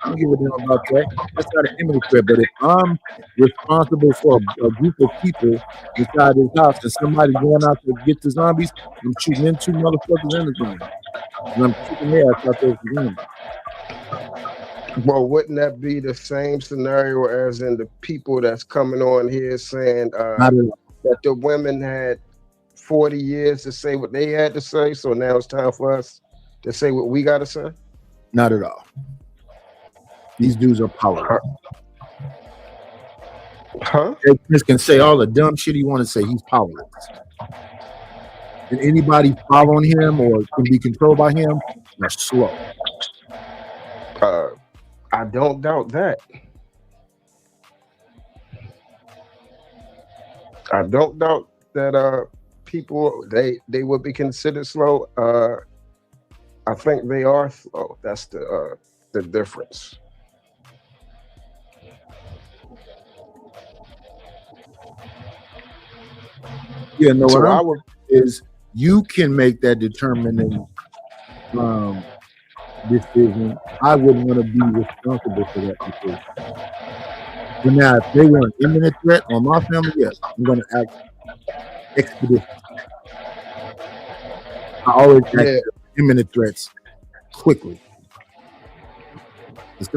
don't give a damn about that. That's not an imminent threat. But if I'm responsible for a group of people inside this house and somebody's going out to get the zombies, I'm shooting in two motherfuckers in the zombies. And I'm kicking their ass out there for them.
Well, wouldn't that be the same scenario as in the people that's coming on here saying that the women had 40 years to say what they had to say, so now it's time for us to say what we got to say?
Not at all. These dudes are powerful.
Huh?
Chris can say all the dumb shit he want to say. He's powerless. And anybody following him or can be controlled by him are slow.
I don't doubt that. I don't doubt that people they would be considered slow. I think they are slow. That's the difference.
Yeah, no. So what I would is you can make that determining decision. I wouldn't want to be responsible for that decision. But now, if they were an imminent threat on my family, yes, I'm going to act expeditious. I always act imminent threats quickly.
And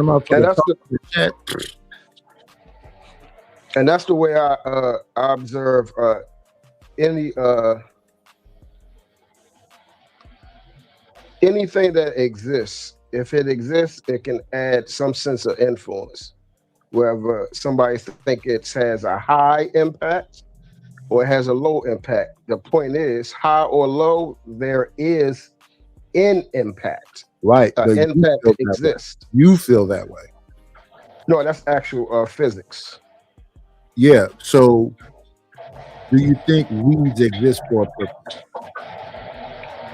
that's the way I observe any anything that exists, if it exists, it can add some sense of influence. Whether somebody think it has a high impact or it has a low impact. The point is, high or low, there is an impact.
Right. But
Impact exists.
You feel that way.
No, that's actual physics.
Yeah. So do you think weeds exist for a purpose?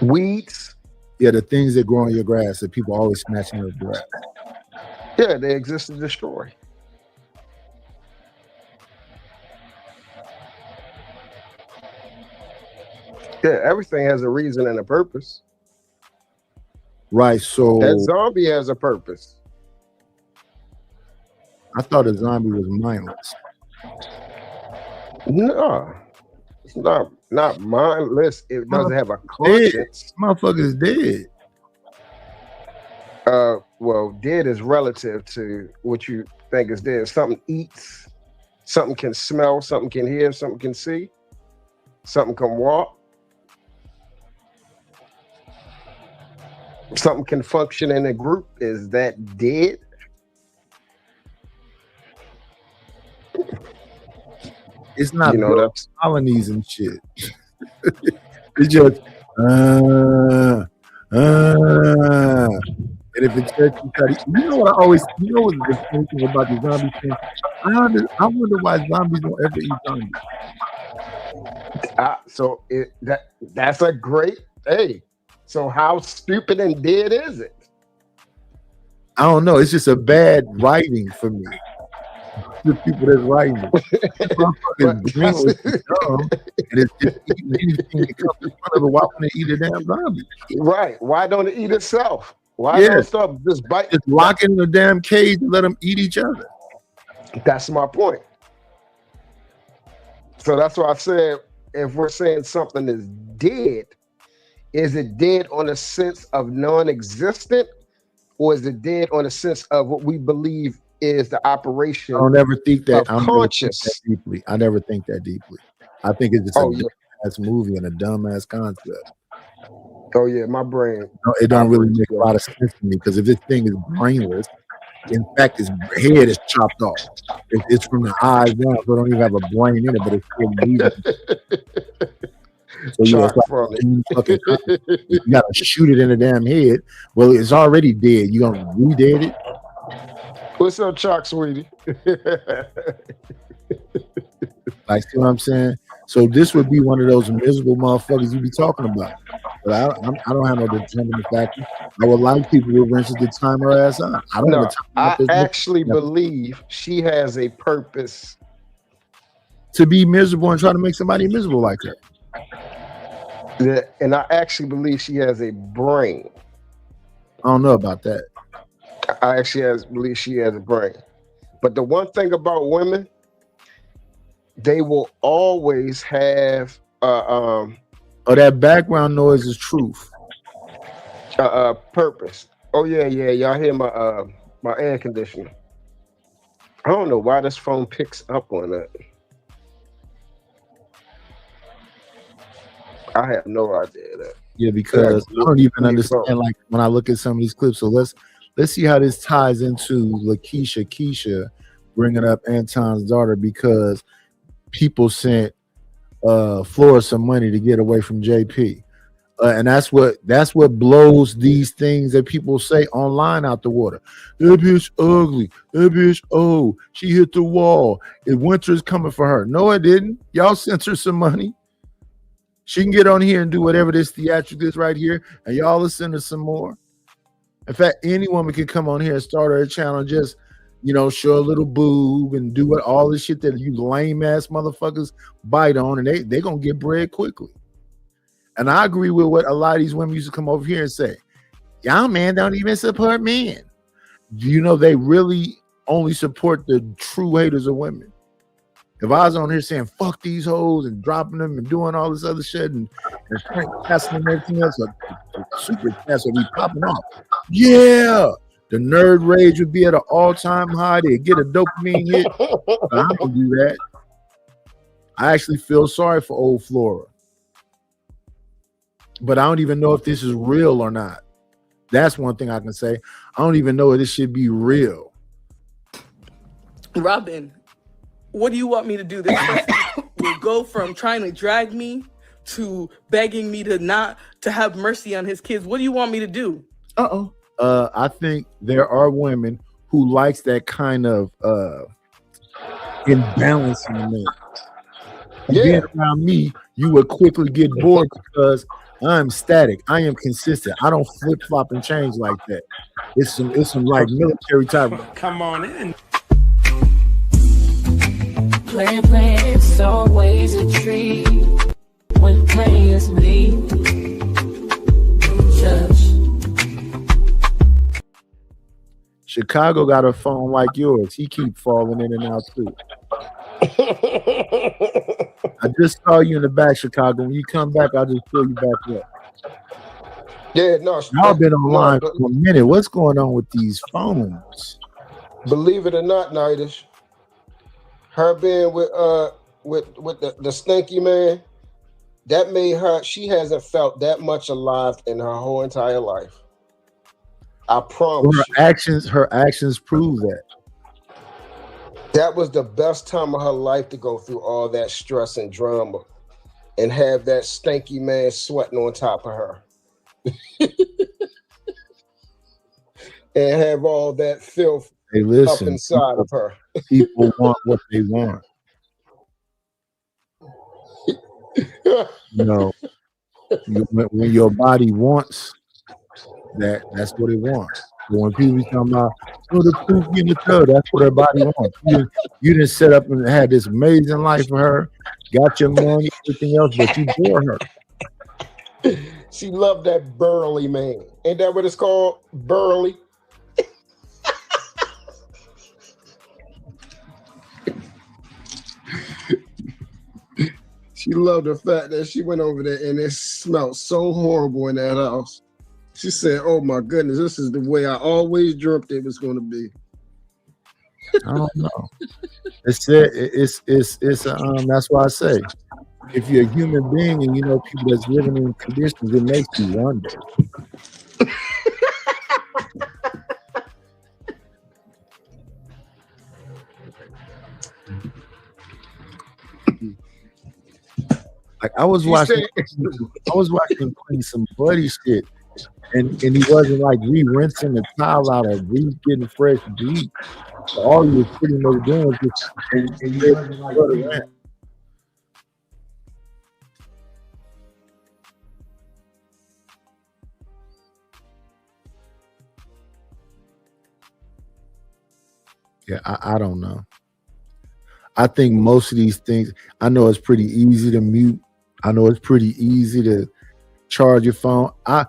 Weeds?
Yeah, the things that grow in your grass that people always snatching your grass.
Yeah, they exist to destroy. Yeah, everything has a reason and a purpose.
Right. So
that zombie has a purpose.
I thought a zombie was mindless.
No, it's not mindless. It doesn't have a conscience.
Motherfucker's dead.
Well, dead is relative to what you think is dead. Something eats, something can smell, something can hear, something can see, something can walk, something can function in a group. Is that dead?
It's not,
you know, that's
colonies and shit. It's just and if it's you know what I always, you know what the thing about the zombie thing? I wonder why zombies don't ever eat zombies.
So that's a great, hey, so how stupid and dead is it?
I don't know. It's just a bad writing for me. The people that's writing it. Dumb, and it's just eating anything that comes in front of it. Why wouldn't it eat a damn zombie?
Right. Why don't it eat itself? Why don't it stop just bite?
Just lock it in a damn cage and let them eat each other.
That's my point. So that's why I said, if we're saying something is dead, is it dead on a sense of non-existent, or is it dead on a sense of what we believe is the operation?
I don't ever think that.
I'm conscious.
Deeply. I never think that deeply. I think it's just a dumbass movie and a dumbass concept.
Oh yeah, my brain.
No, it don't really make a lot of sense to me, because if this thing is brainless, in fact, its head is chopped off. It's from the eyes down, so it don't even have a brain in it, but it's still moving. So you gotta shoot it in the damn head. Well, it's already dead. You gonna re-dead it?
What's up, Chalk, sweetie?
Like, see what I'm saying? So this would be one of those miserable motherfuckers you be talking about. But I don't have no determining factor. I would like people to rinse the time her ass out.
I actually believe she has a purpose
to be miserable and try to make somebody miserable like her.
Yeah, and I actually believe she has a brain.
I don't know about that.
I actually believe she has a brain. But the one thing about women, they will always have
that background noise is truth.
Purpose. Oh yeah, y'all hear my my air conditioner. I don't know why this phone picks up on that. I have no idea that.
Yeah, because I don't even understand, like, when I look at some of these clips. So let's see how this ties into Keisha bringing up Anton's daughter, because people sent Flora some money to get away from JP, and that's what blows these things that people say online out the water. That bitch ugly. That bitch old. She hit the wall. Winter's coming for her. No, it didn't. Y'all sent her some money. She can get on here and do whatever this theatrical is right here, and y'all will send her some more. In fact, any woman can come on here and start her channel, just, you know, show a little boob and do all this shit that you lame ass motherfuckers bite on, and they gonna get bread quickly. And I agree with what a lot of these women used to come over here and say. Y'all man don't even support men. You know, they really only support the true haters of women. If I was on here saying fuck these hoes and dropping them and doing all this other shit and casting and everything else, the super chats would be popping off. Yeah, the nerd rage would be at an all-time high. They'd get a dopamine hit. I don't do that. I actually feel sorry for old Flora, but I don't even know if this is real or not. That's one thing I can say. I don't even know if this should be real.
Robin, what do you want me to do? This person will go from trying to drag me to begging me to have mercy on his kids. What do you want me to do?
I think there are women who likes that kind of imbalance in the man. Being around me, you would quickly get bored because I'm static. I am consistent. I don't flip flop and change like that. It's some like military type.
Come on in.
Play, it's always a treat when players leave.
Chicago got a phone like yours. He keep falling in and out too. I just saw you in the back, Chicago. When you come back, I'll just pull you back up.
Yeah, no.
Y'all been online for a minute. What's going on with these phones?
Believe it or not, Nidish, her being with the stinky man, that made her. She hasn't felt that much alive in her whole entire life. I promise.
Her actions prove that.
That was the best time of her life to go through all that stress and drama and have that stinky man sweating on top of her. And have all that filth up inside of her.
People want what they want. You know, when your body wants that, that's what it wants. But when people talking about the proof in the tub, that's what her body wants. You didn't set up and had this amazing life for her, got your money, everything else, but you bore her.
She loved that burly man. Ain't that what it's called? Burly. She loved the fact that she went over there and it smelled so horrible in that house. She said, "Oh my goodness, this is the way I always dreamt it was going to be."
I don't know. It's that's why I say, if you're a human being and you know people that's living in conditions, it makes you wonder. Like I was watching Queen some buddy shit, and he wasn't like re-rinsing the towel out of getting fresh beat. So all he was pretty much doing was just and he wasn't like around. Yeah, I don't know. I think most of these things, I know it's pretty easy to mute. I know it's pretty easy to charge your phone. I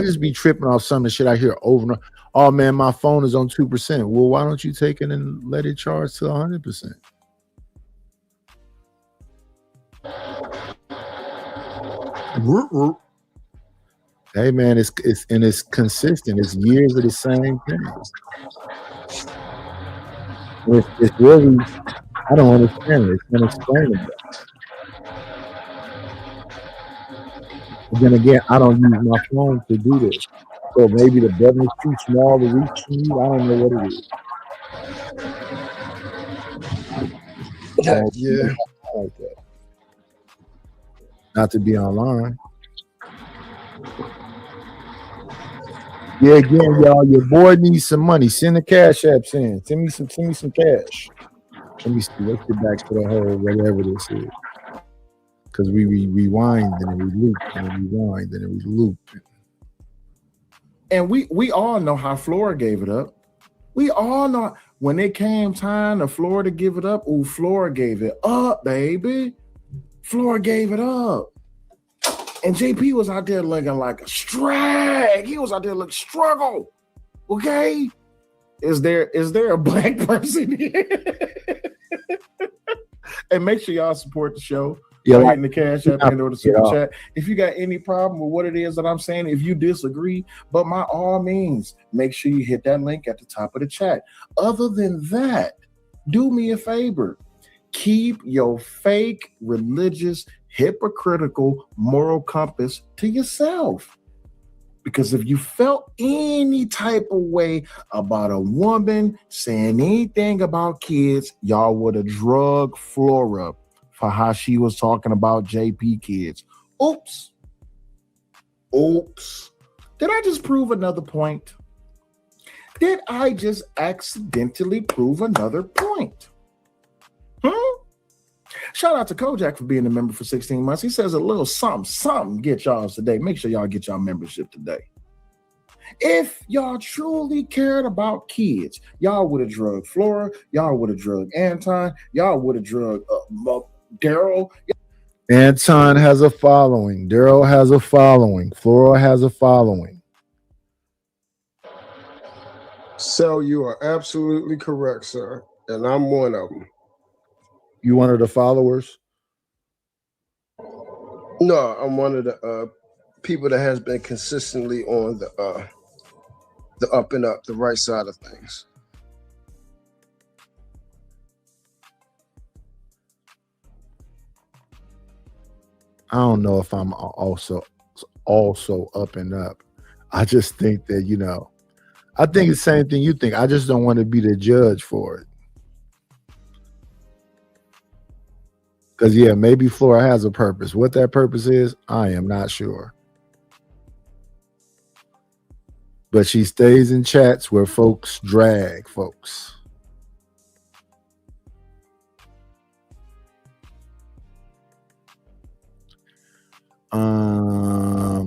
just be tripping off some of the shit I hear over and over. Oh man, my phone is on 2%. Well, why don't you take it and let it charge to 100%? Hey man, it's consistent. It's years of the same thing. It's really, I don't understand it. It's unexplainable. But then again, I don't use my phone to do this. So maybe the button is too small to reach me. I don't know what it is.
Yeah.
Like that. Not to be online. Yeah, again, y'all, your boy needs some money. Send the cash apps in. Send me some cash. Let me see. Let's get back to the whole whatever this is. Because we rewind and we loop and rewind and we loop.
And we all know how Florida gave it up. We all know when it came time to Florida give it up. Oh, Florida gave it up, baby. Florida gave it up. And JP was out there looking like a strag. He was out there looking struggle. Okay. Is there a black person here? And make sure y'all support the show.
Yeah,
in the cash app and or the super chat. If you got any problem with what it is that I'm saying, if you disagree, but by all means, make sure you hit that link at the top of the chat. Other than that, do me a favor. Keep your fake, religious, hypocritical, moral compass to yourself. Because if you felt any type of way about a woman saying anything about kids, y'all would have drug Flora for how she was talking about JP kids. Oops. Oops. Did I just prove another point? Did I just accidentally prove another point? Shout out to Kojak for being a member for 16 months. He says a little something get y'all today. Make sure y'all get y'all membership today. If y'all truly cared about kids, y'all would have drugged Flora. Y'all would have drugged Anton. Y'all would have drugged Daryl.
Anton has a following. Daryl has a following. Flora has a following.
So you are absolutely correct, sir. And I'm one of them.
You one of the followers?
No, I'm one of the people that has been consistently on the up and up, the right side of things.
I don't know if I'm also up and up. I just think that, you know, I think it's the same thing you think. I just don't want to be the judge for it. Because, yeah, maybe Flora has a purpose. What that purpose is, I am not sure. But she stays in chats where folks drag folks.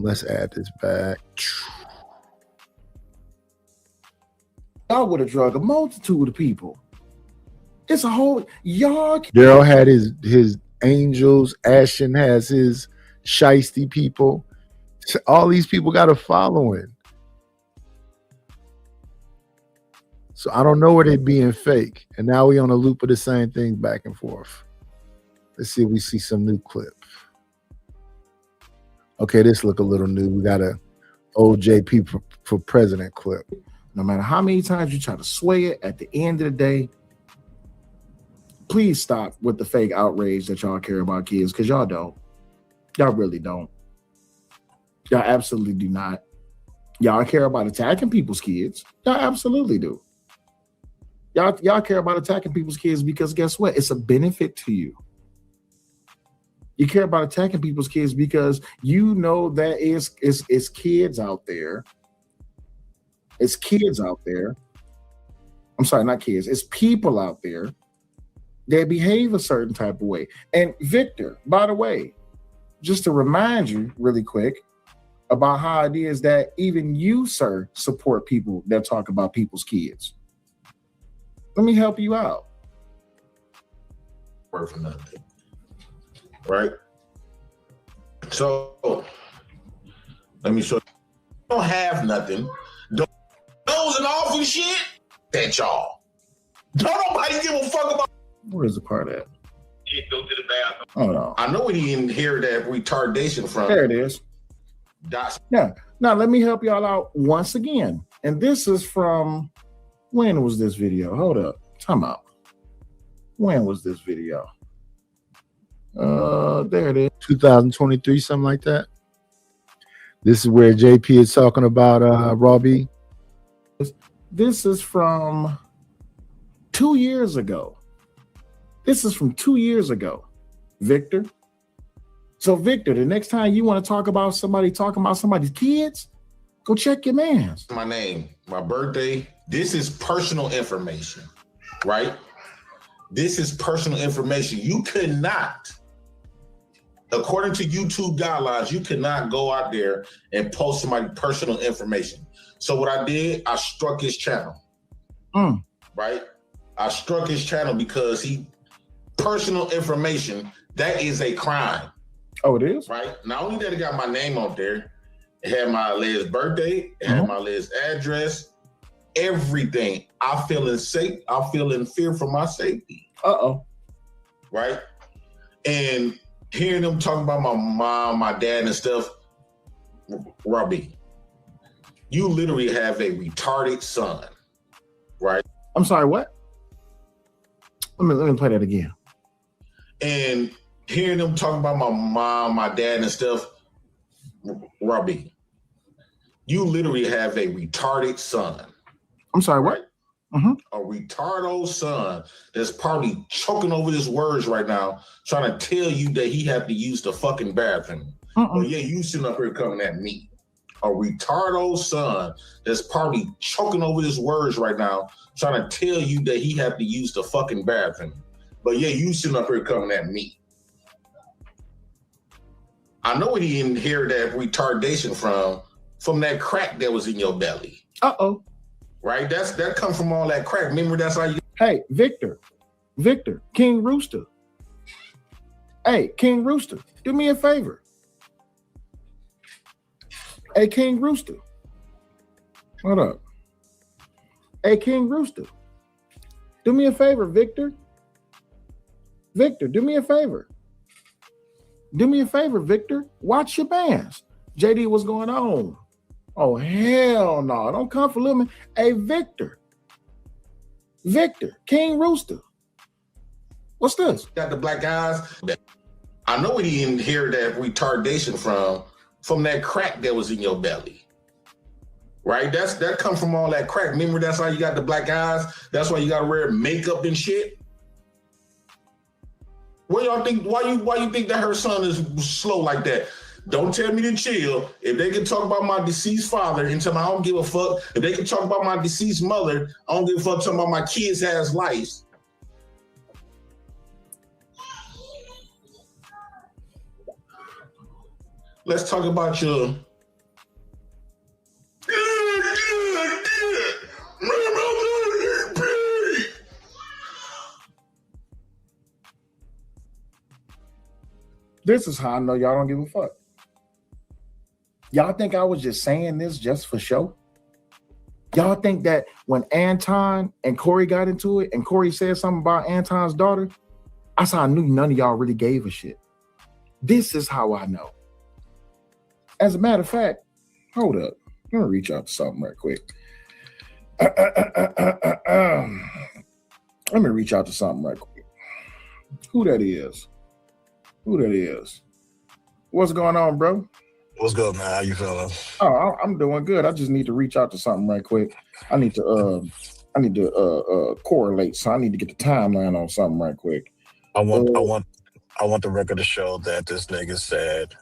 Let's add this back.
Y'all would have drugged a multitude of people. It's a whole y'all.
Daryl had his angels. Ashton has his shiesty people. All these people got a following. So I don't know where they being fake. And now we on a loop of the same thing back and forth. Let's see if we see some new clip. Okay, this look a little new. We got a old JP for president clip.
No matter how many times you try to sway it, at the end of the day, please stop with the fake outrage that y'all care about kids, because y'all don't. Y'all really don't. Y'all absolutely do not. Y'all care about attacking people's kids. Y'all absolutely do. Y'all care about attacking people's kids because guess what? It's a benefit to you. You care about attacking people's kids because you know that it's kids out there. It's kids out there. I'm sorry, not kids. It's people out there that behave a certain type of way. And Victor, by the way, just to remind you really quick about how it is that even you, sir, support people that talk about people's kids. Let me help you out.
Work for nothing. Right? So let me show you. Don't have nothing. Those and awful shit that y'all. Don't nobody give a fuck about.
Where's the part at?
Go to the bathroom.
Oh no.
I know we didn't hear that retardation from.
There it is. Yeah. Now let me help y'all out once again. And this is from, when was this video? Hold up. Time out. When was this video? There it is.
2023, something like that. This is where JP is talking about Robbie.
This is from 2 years ago. This is from 2 years ago, Victor. So, Victor, the next time you want to talk about somebody talking about somebody's kids, go check your mans.
My name, my birthday. This is personal information, right? This is personal information. You could not, according to YouTube guidelines, you cannot go out there and post somebody's personal information. So what I did, I struck his channel, right? I struck his channel because personal information, that is a crime.
Oh, it is?
Right? Not only that it got my name on there, it had my latest birthday, it had my latest address, everything. I feel in fear for my safety.
Uh-oh.
Right? And hearing them talking about my mom, my dad and stuff, Robbie, you literally have a retarded son, right?
I'm sorry, what? Let me play that again.
And hearing them talking about my mom, my dad and stuff, Robbie, You literally have a retarded son.
I'm sorry, what?
A retardo son that's probably choking over his words right now, trying to tell you that he had to use the fucking bathroom. But yeah, you sitting up here coming at me. A retardo son that's probably choking over his words right now, trying to tell you that he had to use the fucking bathroom. But yeah, you sitting up here coming at me. I know where he inherited that retardation from that crack that was in your belly. Right? That comes from all that crack. Remember, that's how you.
Hey, Victor, King Rooster. Hey, King Rooster, do me a favor. Hey, King Rooster. What up? Hey, King Rooster. Do me a favor, Victor. Victor, do me a favor. Do me a favor, Victor. Watch your bands. JD, what's going on? Oh, hell no. Don't come for little man. Hey, Victor, King Rooster. What's this?
Got the black eyes. I know where he inherited that retardation from that crack that was in your belly. Right? That comes from all that crack. Remember, that's how you got the black eyes? That's why you gotta wear makeup and shit. What y'all think? Why you think that her son is slow like that? Don't tell me to chill. If they can talk about my deceased father and tell me I don't give a fuck. If they can talk about my deceased mother, I don't give a fuck talking about my kids' ass lives. Let's talk about your.
This is how I know y'all don't give a fuck. Y'all think I was just saying this just for show? Y'all think that when Anton and Corey got into it and Corey said something about Anton's daughter, that's how I knew none of y'all really gave a shit. This is how I know. As a matter of fact, hold up. I'm gonna reach out to something right quick. Let me reach out to something right quick. Who that is? What's going on, bro?
What's good, man? How you feeling?
Oh, I'm doing good. I just need to reach out to something right quick. I need to correlate. So I need to get the timeline on something right quick.
I want the record to show that this nigga said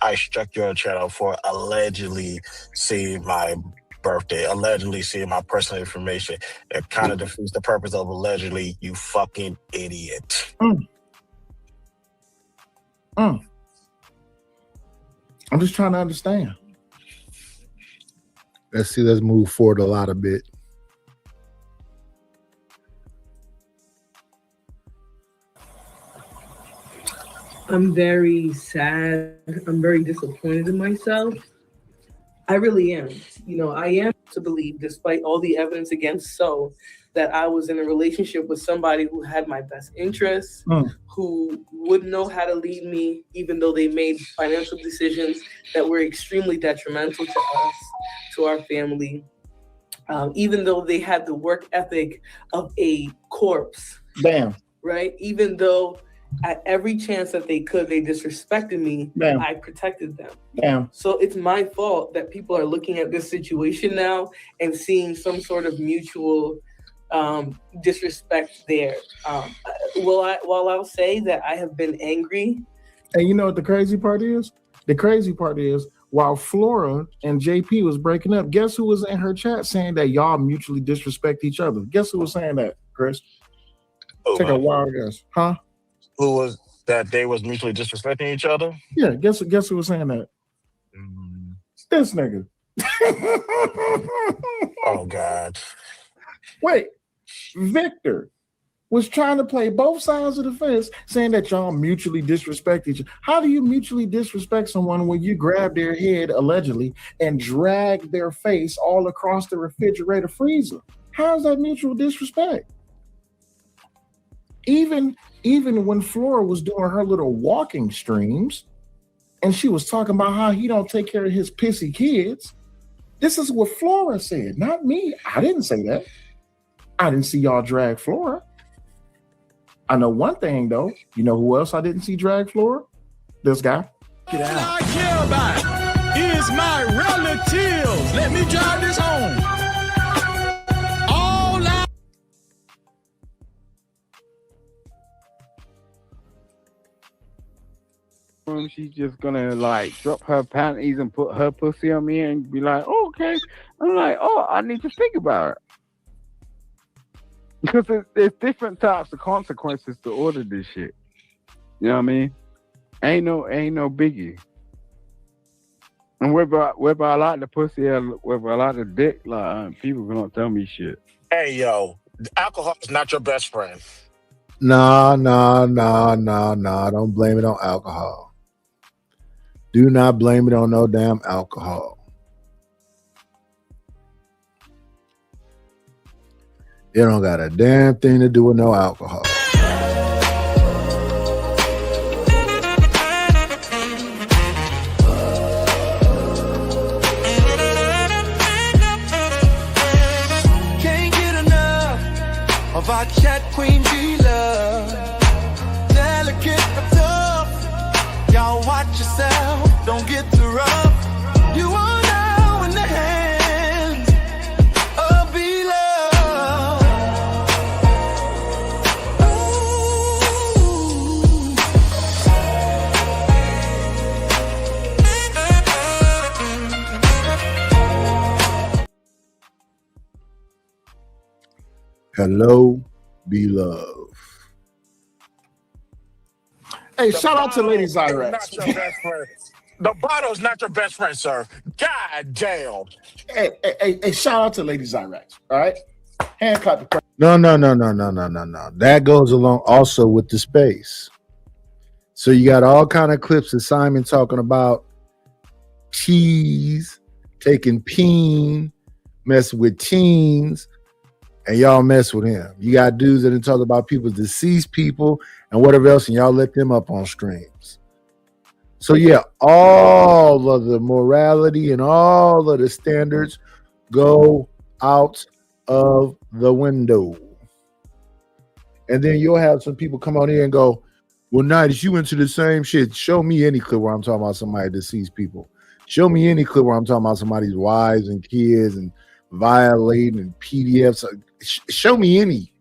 I struck your channel for allegedly seeing my birthday, allegedly seeing my personal information. It kind of defeats the purpose of allegedly, you fucking idiot.
I'm just trying to understand.
Let's move forward a lot a bit.
I'm very sad. I'm very disappointed in myself. I really am. You know, I am to believe, despite all the evidence against So, that I was in a relationship with somebody who had my best interests, who would know how to lead me, even though they made financial decisions that were extremely detrimental to us, to our family, even though they had the work ethic of a corpse.
Bam.
Right? Even though at every chance that they could, they disrespected me,
Bam.
I protected them.
Bam.
So it's my fault that people are looking at this situation now and seeing some sort of mutual disrespect there. While I'll say that I have been angry.
And you know what the crazy part is? The crazy part is while Flora and JP was breaking up, guess who was in her chat saying that y'all mutually disrespect each other? Guess who was saying that, Chris? Take a wild guess. Huh?
Who was that they was mutually disrespecting each other?
Yeah, guess who was saying that? This nigga.
Oh God.
Wait, Victor was trying to play both sides of the fence, saying that y'all mutually disrespect each other. How do you mutually disrespect someone when you grab their head, allegedly, and drag their face all across the refrigerator freezer? How is that mutual disrespect? Even when Flora was doing her little walking streams, and she was talking about how he don't take care of his pissy kids, this is what Flora said, not me. I didn't say that. I didn't see y'all drag Flora. I know one thing though. You know who else I didn't see drag Flora? This guy.
All I care about is
It's my relatives. Let me drive this home. All I
she's just gonna like drop her panties and put her pussy on me and be like, oh, okay. I'm like, oh, I need to think about it. Because there's different types of consequences to order this shit. You know what I mean? Ain't no biggie. And whether I like the pussy or whether I like the dick, like people gonna tell me shit.
Hey yo, alcohol is not your best friend.
Nah. Don't blame it on alcohol. Do not blame it on no damn alcohol. It don't got a damn thing to do with no alcohol.
Can't get enough of our chat queen G-Love. Delicate but tough. Y'all watch yourself, don't get too rough. You are now in the hands of B-Love.
Hello, B-Love.
Hey, shout out to Lady
Not
Zyrex.
your best friend. The bottle's not your best friend, sir. God damn.
Hey, shout out to Lady Zyrex. All right, hand clap the crowd.
No. That goes along also with the space. So you got all kind of clips of Simon talking about cheese, taking peen, messing with teens, and y'all mess with him. You got dudes that talk about people's deceased people and whatever else, and y'all let them up on streams. So yeah, all of the morality and all of the standards go out of the window. And then you'll have some people come on here and go, well, Nighties, you into the same shit. Show me any clip where I'm talking about somebody deceased people. Show me any clip where I'm talking about somebody's wives and kids and violating and PDFs. Show me any.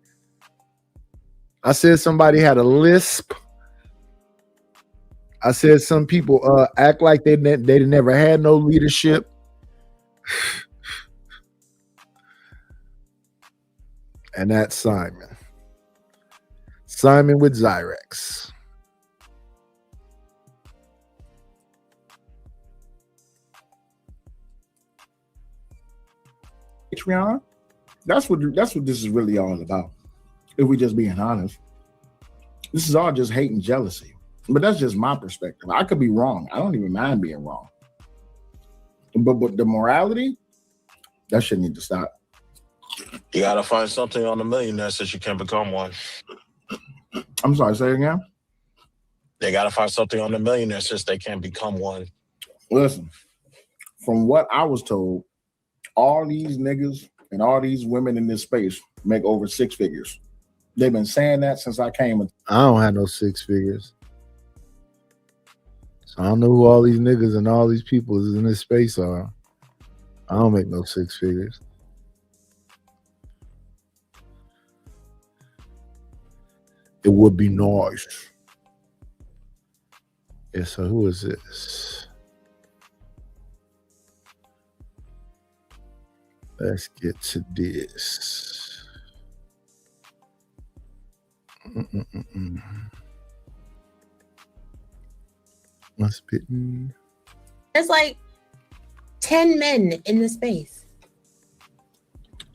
I said somebody had a lisp. I said some people act like they never had no leadership. And that's Simon. Simon with Zyrex.
Patreon. That's what this is really all about. If we just being honest, this is all just hate and jealousy. But that's just my perspective. I could be wrong. I don't even mind being wrong. But the morality, that shit need to stop.
You gotta find something on the millionaire since you can't become one.
I'm sorry, say it again.
They gotta find something on the millionaire since they can't become one.
Listen, from what I was told, all these niggas and all these women in this space make over 6 figures. They've been saying that since I came.
I don't have no 6 figures. So I don't know who all these niggas and all these people is in this space are. I don't make no 6 figures. It would be nice. Yeah, so who is this? Let's get to this. What's bitten?
There's like 10 men in the space.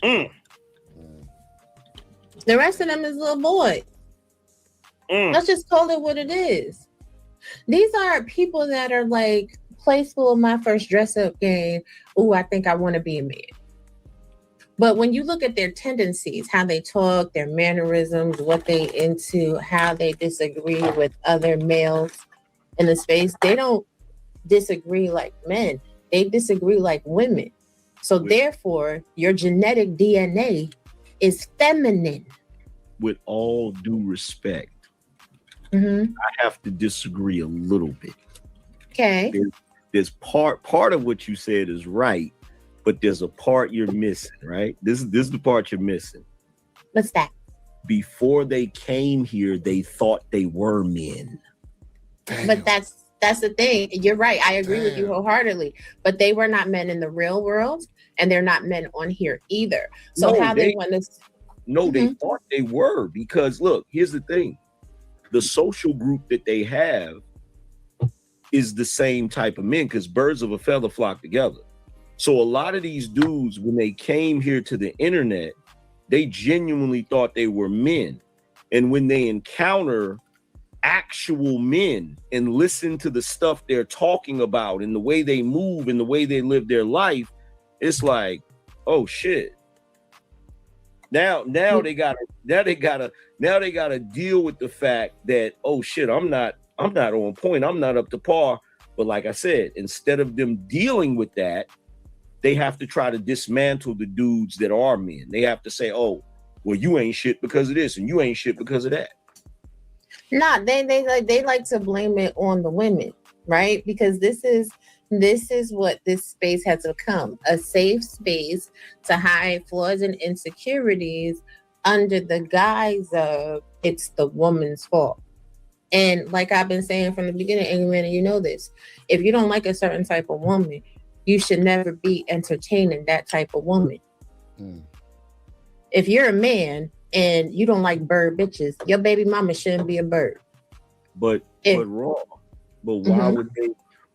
The rest of them is little boys. Let's just call it what it is. These are people that are like playful of my first dress up game. Oh, I think I want to be a man. But when you look at their tendencies, how they talk, their mannerisms, what they into, how they disagree with other males in the space, they don't disagree like men. They disagree like women. So therefore, your genetic DNA is feminine.
With all due respect,
Mm-hmm.
I have to disagree a little bit.
Okay.
there's part of what you said is right, but there's a part you're missing, right? This is the part you're missing.
What's that?
Before they came here, they thought they were men.
But that's the thing. You're right. I agree with you wholeheartedly. But they were not men in the real world, and they're not men on here either. So
No,
how they want to?
No, they thought they were, because look, here's the thing. The social group that they have is the same type of men, because birds of a feather flock together. So a lot of these dudes, when they came here to the internet, they genuinely thought they were men. And when they encounter actual men and listen to the stuff they're talking about and the way they move and the way they live their life, it's like, oh shit. Now they gotta deal with the fact that, oh shit, I'm not on point, I'm not up to par. But like I said, instead of them dealing with that, they have to try to dismantle the dudes that are men. They have to say, oh, well, you ain't shit because of this and you ain't shit because of that.
Nah, they like to blame it on the women, right? Because this is what this space has become, a safe space to hide flaws and insecurities under the guise of it's the woman's fault. And like I've been saying from the beginning, and you know this, if you don't like a certain type of woman, you should never be entertaining that type of woman. If you're a man and you don't like bird bitches, your baby mama shouldn't be a bird.
But wrong. But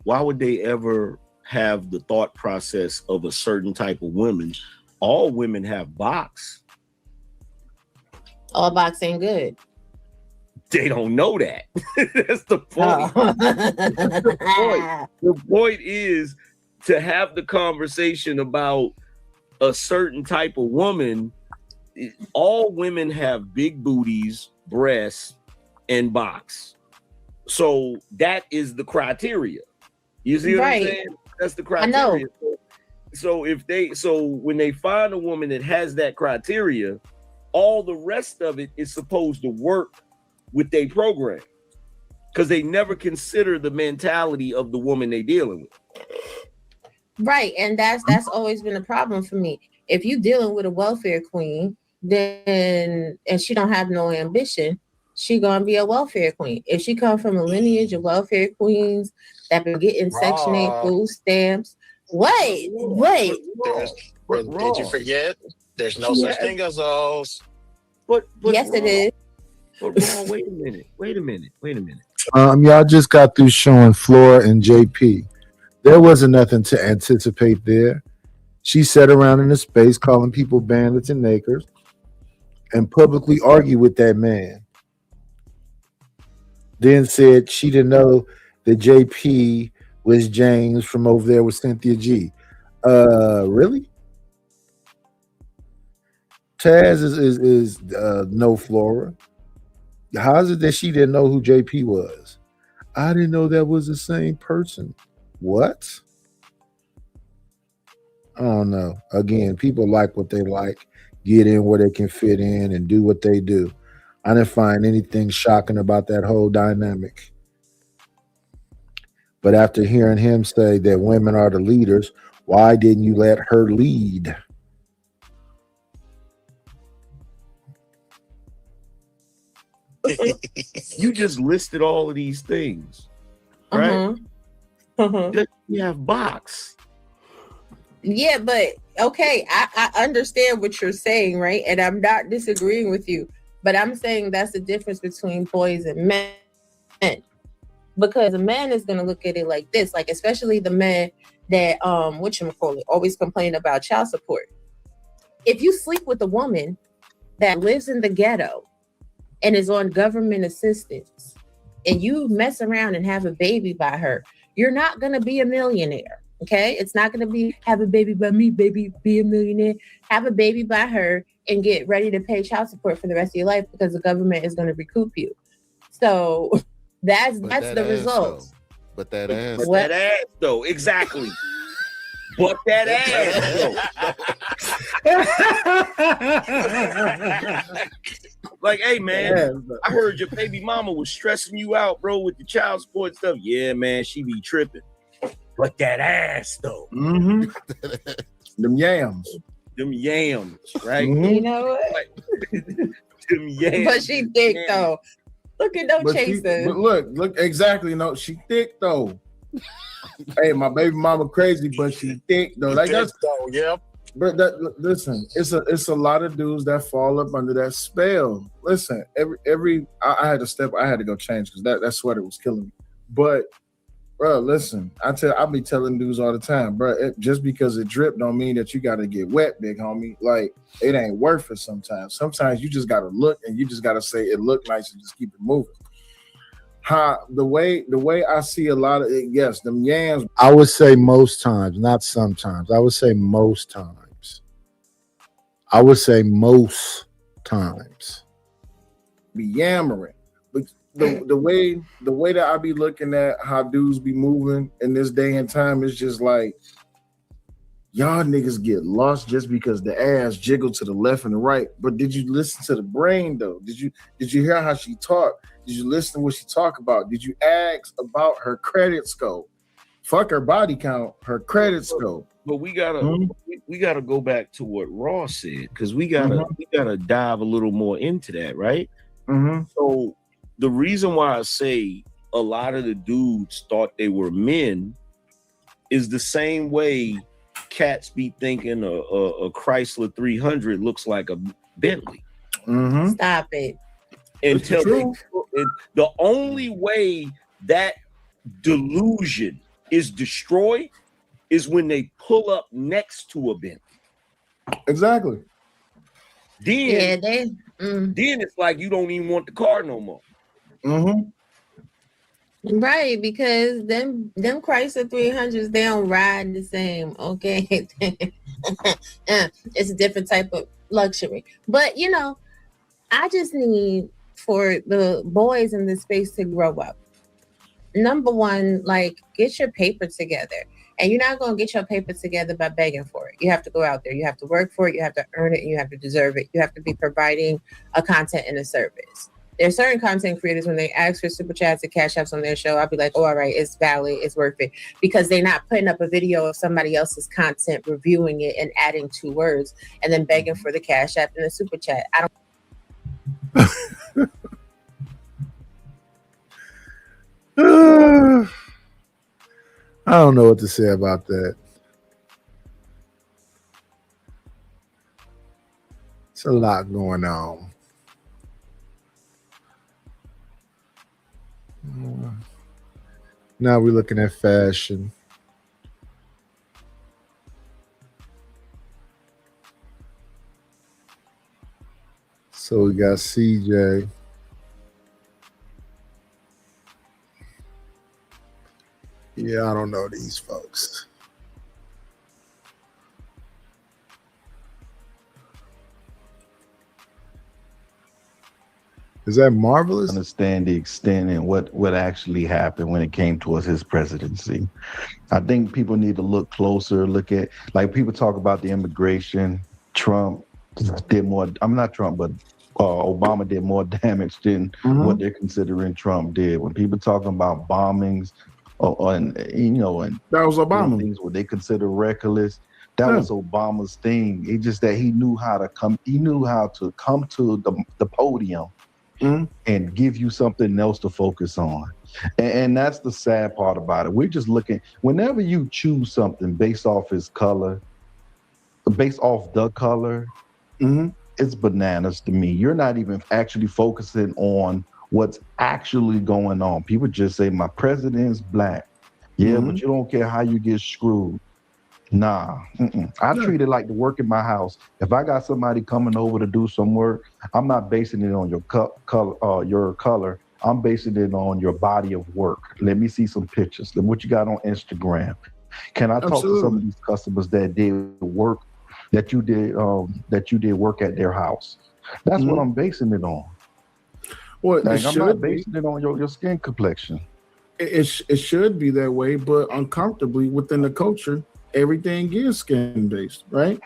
why would they ever have the thought process of a certain type of woman? All women have box.
All box ain't good.
They don't know that. That's the point. That's the point. The point is to have the conversation about a certain type of woman. All women have big booties, breasts, and box. So that is the criteria. You see what I'm saying? That's the criteria. I know. So when they find a woman that has that criteria, all the rest of it is supposed to work with their program, because they never consider the mentality of the woman they dealing with.
Right, and that's always been a problem for me. If you dealing with a welfare queen, then and she don't have no ambition, she gonna be a welfare queen. If she come from a lineage of welfare queens that been getting Section 8 food stamps, wait.
Did you forget? There's no such thing as those.
But
yes, it is.
But wrong. Wait a minute.
Y'all just got through showing Flora and JP. There wasn't nothing to anticipate there. She sat around in a space calling people bandits and nakers and publicly argued with that man. Then said she didn't know that JP was James from over there with Cynthia G. Really? Taz is no Flora. How is it that she didn't know who JP was? I didn't know that was the same person. What? I don't know. Again, people like what they like, get in where they can fit in and do what they do. I didn't find anything shocking about that whole dynamic. But after hearing him say that women are the leaders, why didn't you let her lead?
You just listed all of these things, right? You have box.
Yeah, but okay, I understand what you're saying, right? And I'm not disagreeing with you, but I'm saying that's the difference between boys and men. Because a man is gonna look at it like this, like especially the men that always complain about child support. If you sleep with a woman that lives in the ghetto and is on government assistance, and you mess around and have a baby by her, you're not going to be a millionaire, okay? It's not going to be have a baby by me, baby, be a millionaire. Have a baby by her and get ready to pay child support for the rest of your life because the government is going to recoup you. So that's the result.
But that ass.
But that ass, though. Exactly. But that ass, like, hey man, I heard your baby mama was stressing you out, bro, with the child support stuff. Yeah, man, she be tripping. But that ass though.
Mm-hmm. Them yams.
Them yams, right?
Mhm.
You know what?
Them yams.
But she thick though. Look at no
But
chaser.
look, exactly. No, she thick though. Hey, my baby mama crazy, but she thick though. Like that's
yep.
But listen, it's a lot of dudes that fall up under that spell. Listen, I had to go change because that sweater was killing me. But bro, listen, I be telling dudes all the time, bro. Just because it dripped don't mean that you got to get wet, big homie. Like it ain't worth it sometimes. Sometimes you just got to look and you just got to say it looked nice and just keep it moving. The way I see a lot of it, yes, them yams.
I would say most times, not sometimes. I would say most times. I would say most times.
Be yammering. But the way that I be looking at how dudes be moving in this day and time is just like y'all niggas get lost just because the ass jiggle to the left and the right. But did you listen to the brain though? Did you hear how she talked? Did you listen to what she talk about? Did you ask about her credit score? Fuck her body count, her credit score.
But we gotta go back to what Ross said because we gotta dive a little more into that, right?
Mm-hmm.
So the reason why I say a lot of the dudes thought they were men is the same way cats be thinking a Chrysler 300 looks like a Bentley.
Mm-hmm.
Stop it.
Until the only way that delusion is destroyed is when they pull up next to a Bentley.
Exactly.
Then it's like you don't even want the car no more.
Mm-hmm.
Right, because them Chrysler 300s, they don't ride the same. Okay. It's a different type of luxury. But you know, I just need for the boys in this space to grow up. Number one, like get your paper together. And you're not going to get your paper together by begging for it. You have to go out there. You have to work for it. You have to earn it. And you have to deserve it. You have to be providing a content and a service. There's certain content creators, when they ask for super chats and cash apps on their show, I'll be like, oh, all right, it's valid. It's worth it. Because they're not putting up a video of somebody else's content, reviewing it and adding 2 words and then begging for the cash app and the super chat. I
don't know what to say about that. It's a lot going on. Now we're looking at fashion. So we got CJ. Yeah, I don't know these folks. Is that Marvelous?
Understand the extent and what actually happened when it came towards his presidency. I think people need to look closer, look at, like people talk about the immigration. Trump did more, I'm not Trump, but Obama did more damage than what they're considering Trump did. When people talking about bombings, and
that was Obama.
Things what they consider reckless. That was Obama's thing. It's just that he knew how to come. He knew how to come to the podium and give you something else to focus on. And that's the sad part about it. We're just looking. Whenever you choose something based off his color, based off the color, it's bananas to me. You're not even actually focusing on what's actually going on. People just say, my president's black. Yeah, but you don't care how you get screwed. Nah. I treat it like the work in my house. If I got somebody coming over to do some work, I'm not basing it on your color. I'm basing it on your body of work. Let me see some pictures. Look what you got on Instagram. Can I talk to some of these customers that did work, that you did work at their house? That's what I'm basing it on.
Well,
like, I'm not basing it on your skin complexion.
It should be that way, but uncomfortably within the culture, everything is skin based, right?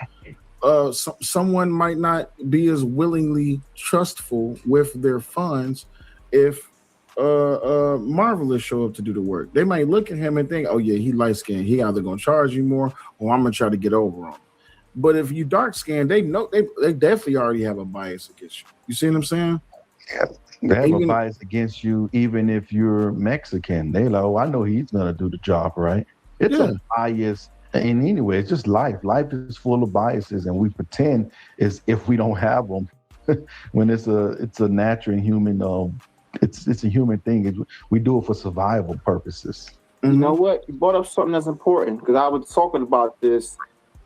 Someone might not be as willingly trustful with their funds if Marvelous show up to do the work. They might look at him and think, oh yeah, he light skinned. He either gonna charge you more or I'm gonna try to get over on him. But if you dark skinned, they know they definitely already have a bias against you. You see what I'm saying?
Yeah. They have a bias against you, even if you're Mexican. They like, oh, I know he's gonna do the job right. It's a bias. And anyway, it's just life. Life is full of biases, and we pretend as if we don't have them when it's a natural human. It's a human thing. We do it for survival purposes.
You know what? You brought up something that's important because I was talking about this,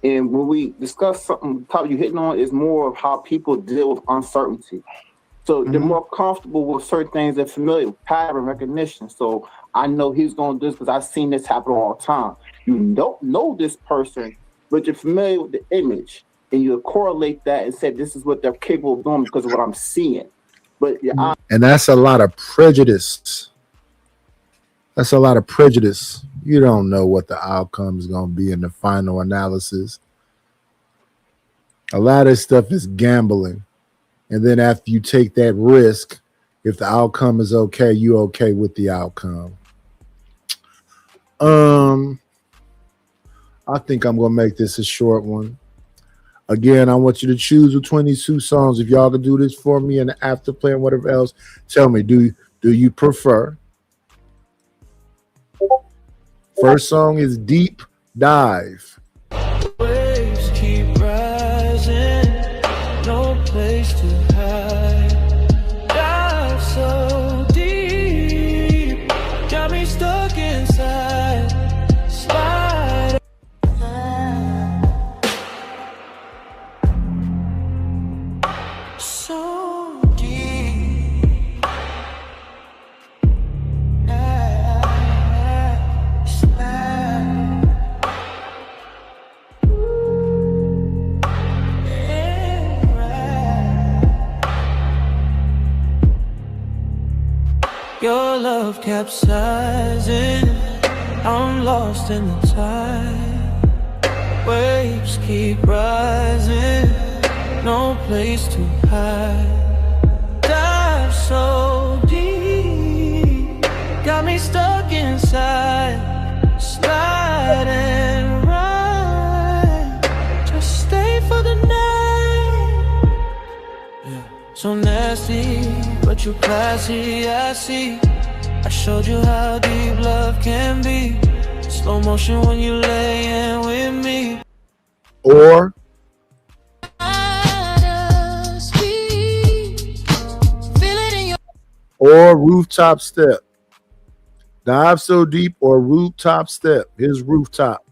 and when we discuss something, the topic you're hitting on is more of how people deal with uncertainty. So they're more comfortable with certain things. They're familiar with pattern recognition. So I know he's going to do this because I've seen this happen all the time. You don't know this person, but you're familiar with the image, and you correlate that and say this is what they're capable of doing because of what I'm seeing. But
and that's a lot of prejudice. That's a lot of prejudice. You don't know what the outcome is going to be in the final analysis. A lot of stuff is gambling. And then after you take that risk, if the outcome is okay, you okay with the outcome. I think I'm going to make this a short one. Again, I want you to choose between these two songs. If y'all can do this for me and the afterplay and whatever else, tell me, do you prefer? First song is Deep Dive.
Waves keep rising, no place to hide. Dive so deep, got me stuck inside. Slide. So deep. Your love capsizing, I'm lost in the tide. Waves keep rising, no place to hide. Dive so deep, got me stuck inside. Slide and ride, just stay for the night. Yeah. So nasty, but you're classy, I see. I showed you how deep love can be. Slow motion when you laying with me.
Or Rooftop Step. Dive so deep or Rooftop Step. Here's Rooftop.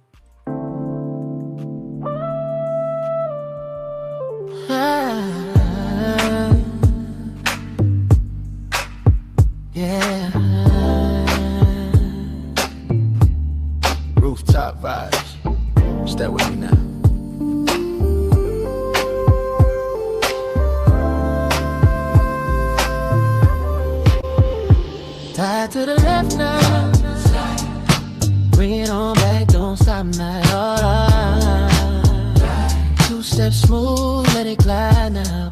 Yeah. Rooftop vibes. Stay with me now. Tied to the left now. Bring it on back, don't stop now. Two steps smooth, let it glide now.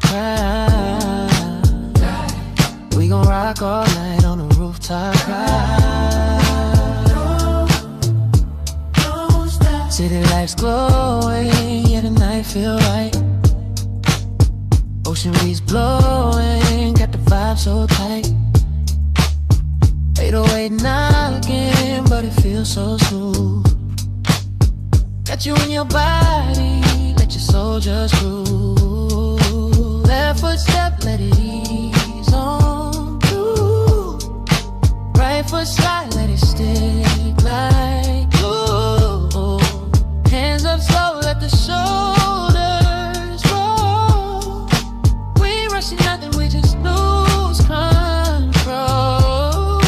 We gon' rock all night on the rooftop ride. City lights glowing, yeah the night feel right. Ocean breeze blowing, got the vibe so tight. 808 knocking, but it feels so smooth. Got you in your body, let your soul just groove. Left foot step, let it ease on through. Right foot slide, let it stick like glue. Hands up slow, let the shoulders roll. We ain't rushing nothing, we just lose control.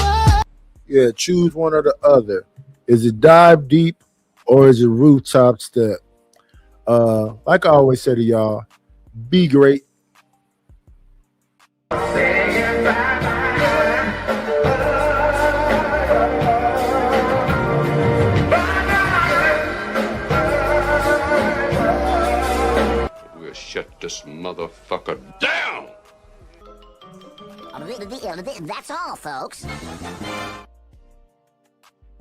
Yeah, choose one or the other. Is it Dive Deep or is it Rooftop Step? Like I always say to y'all, be great.
We'll shut this motherfucker down.
That's all, folks.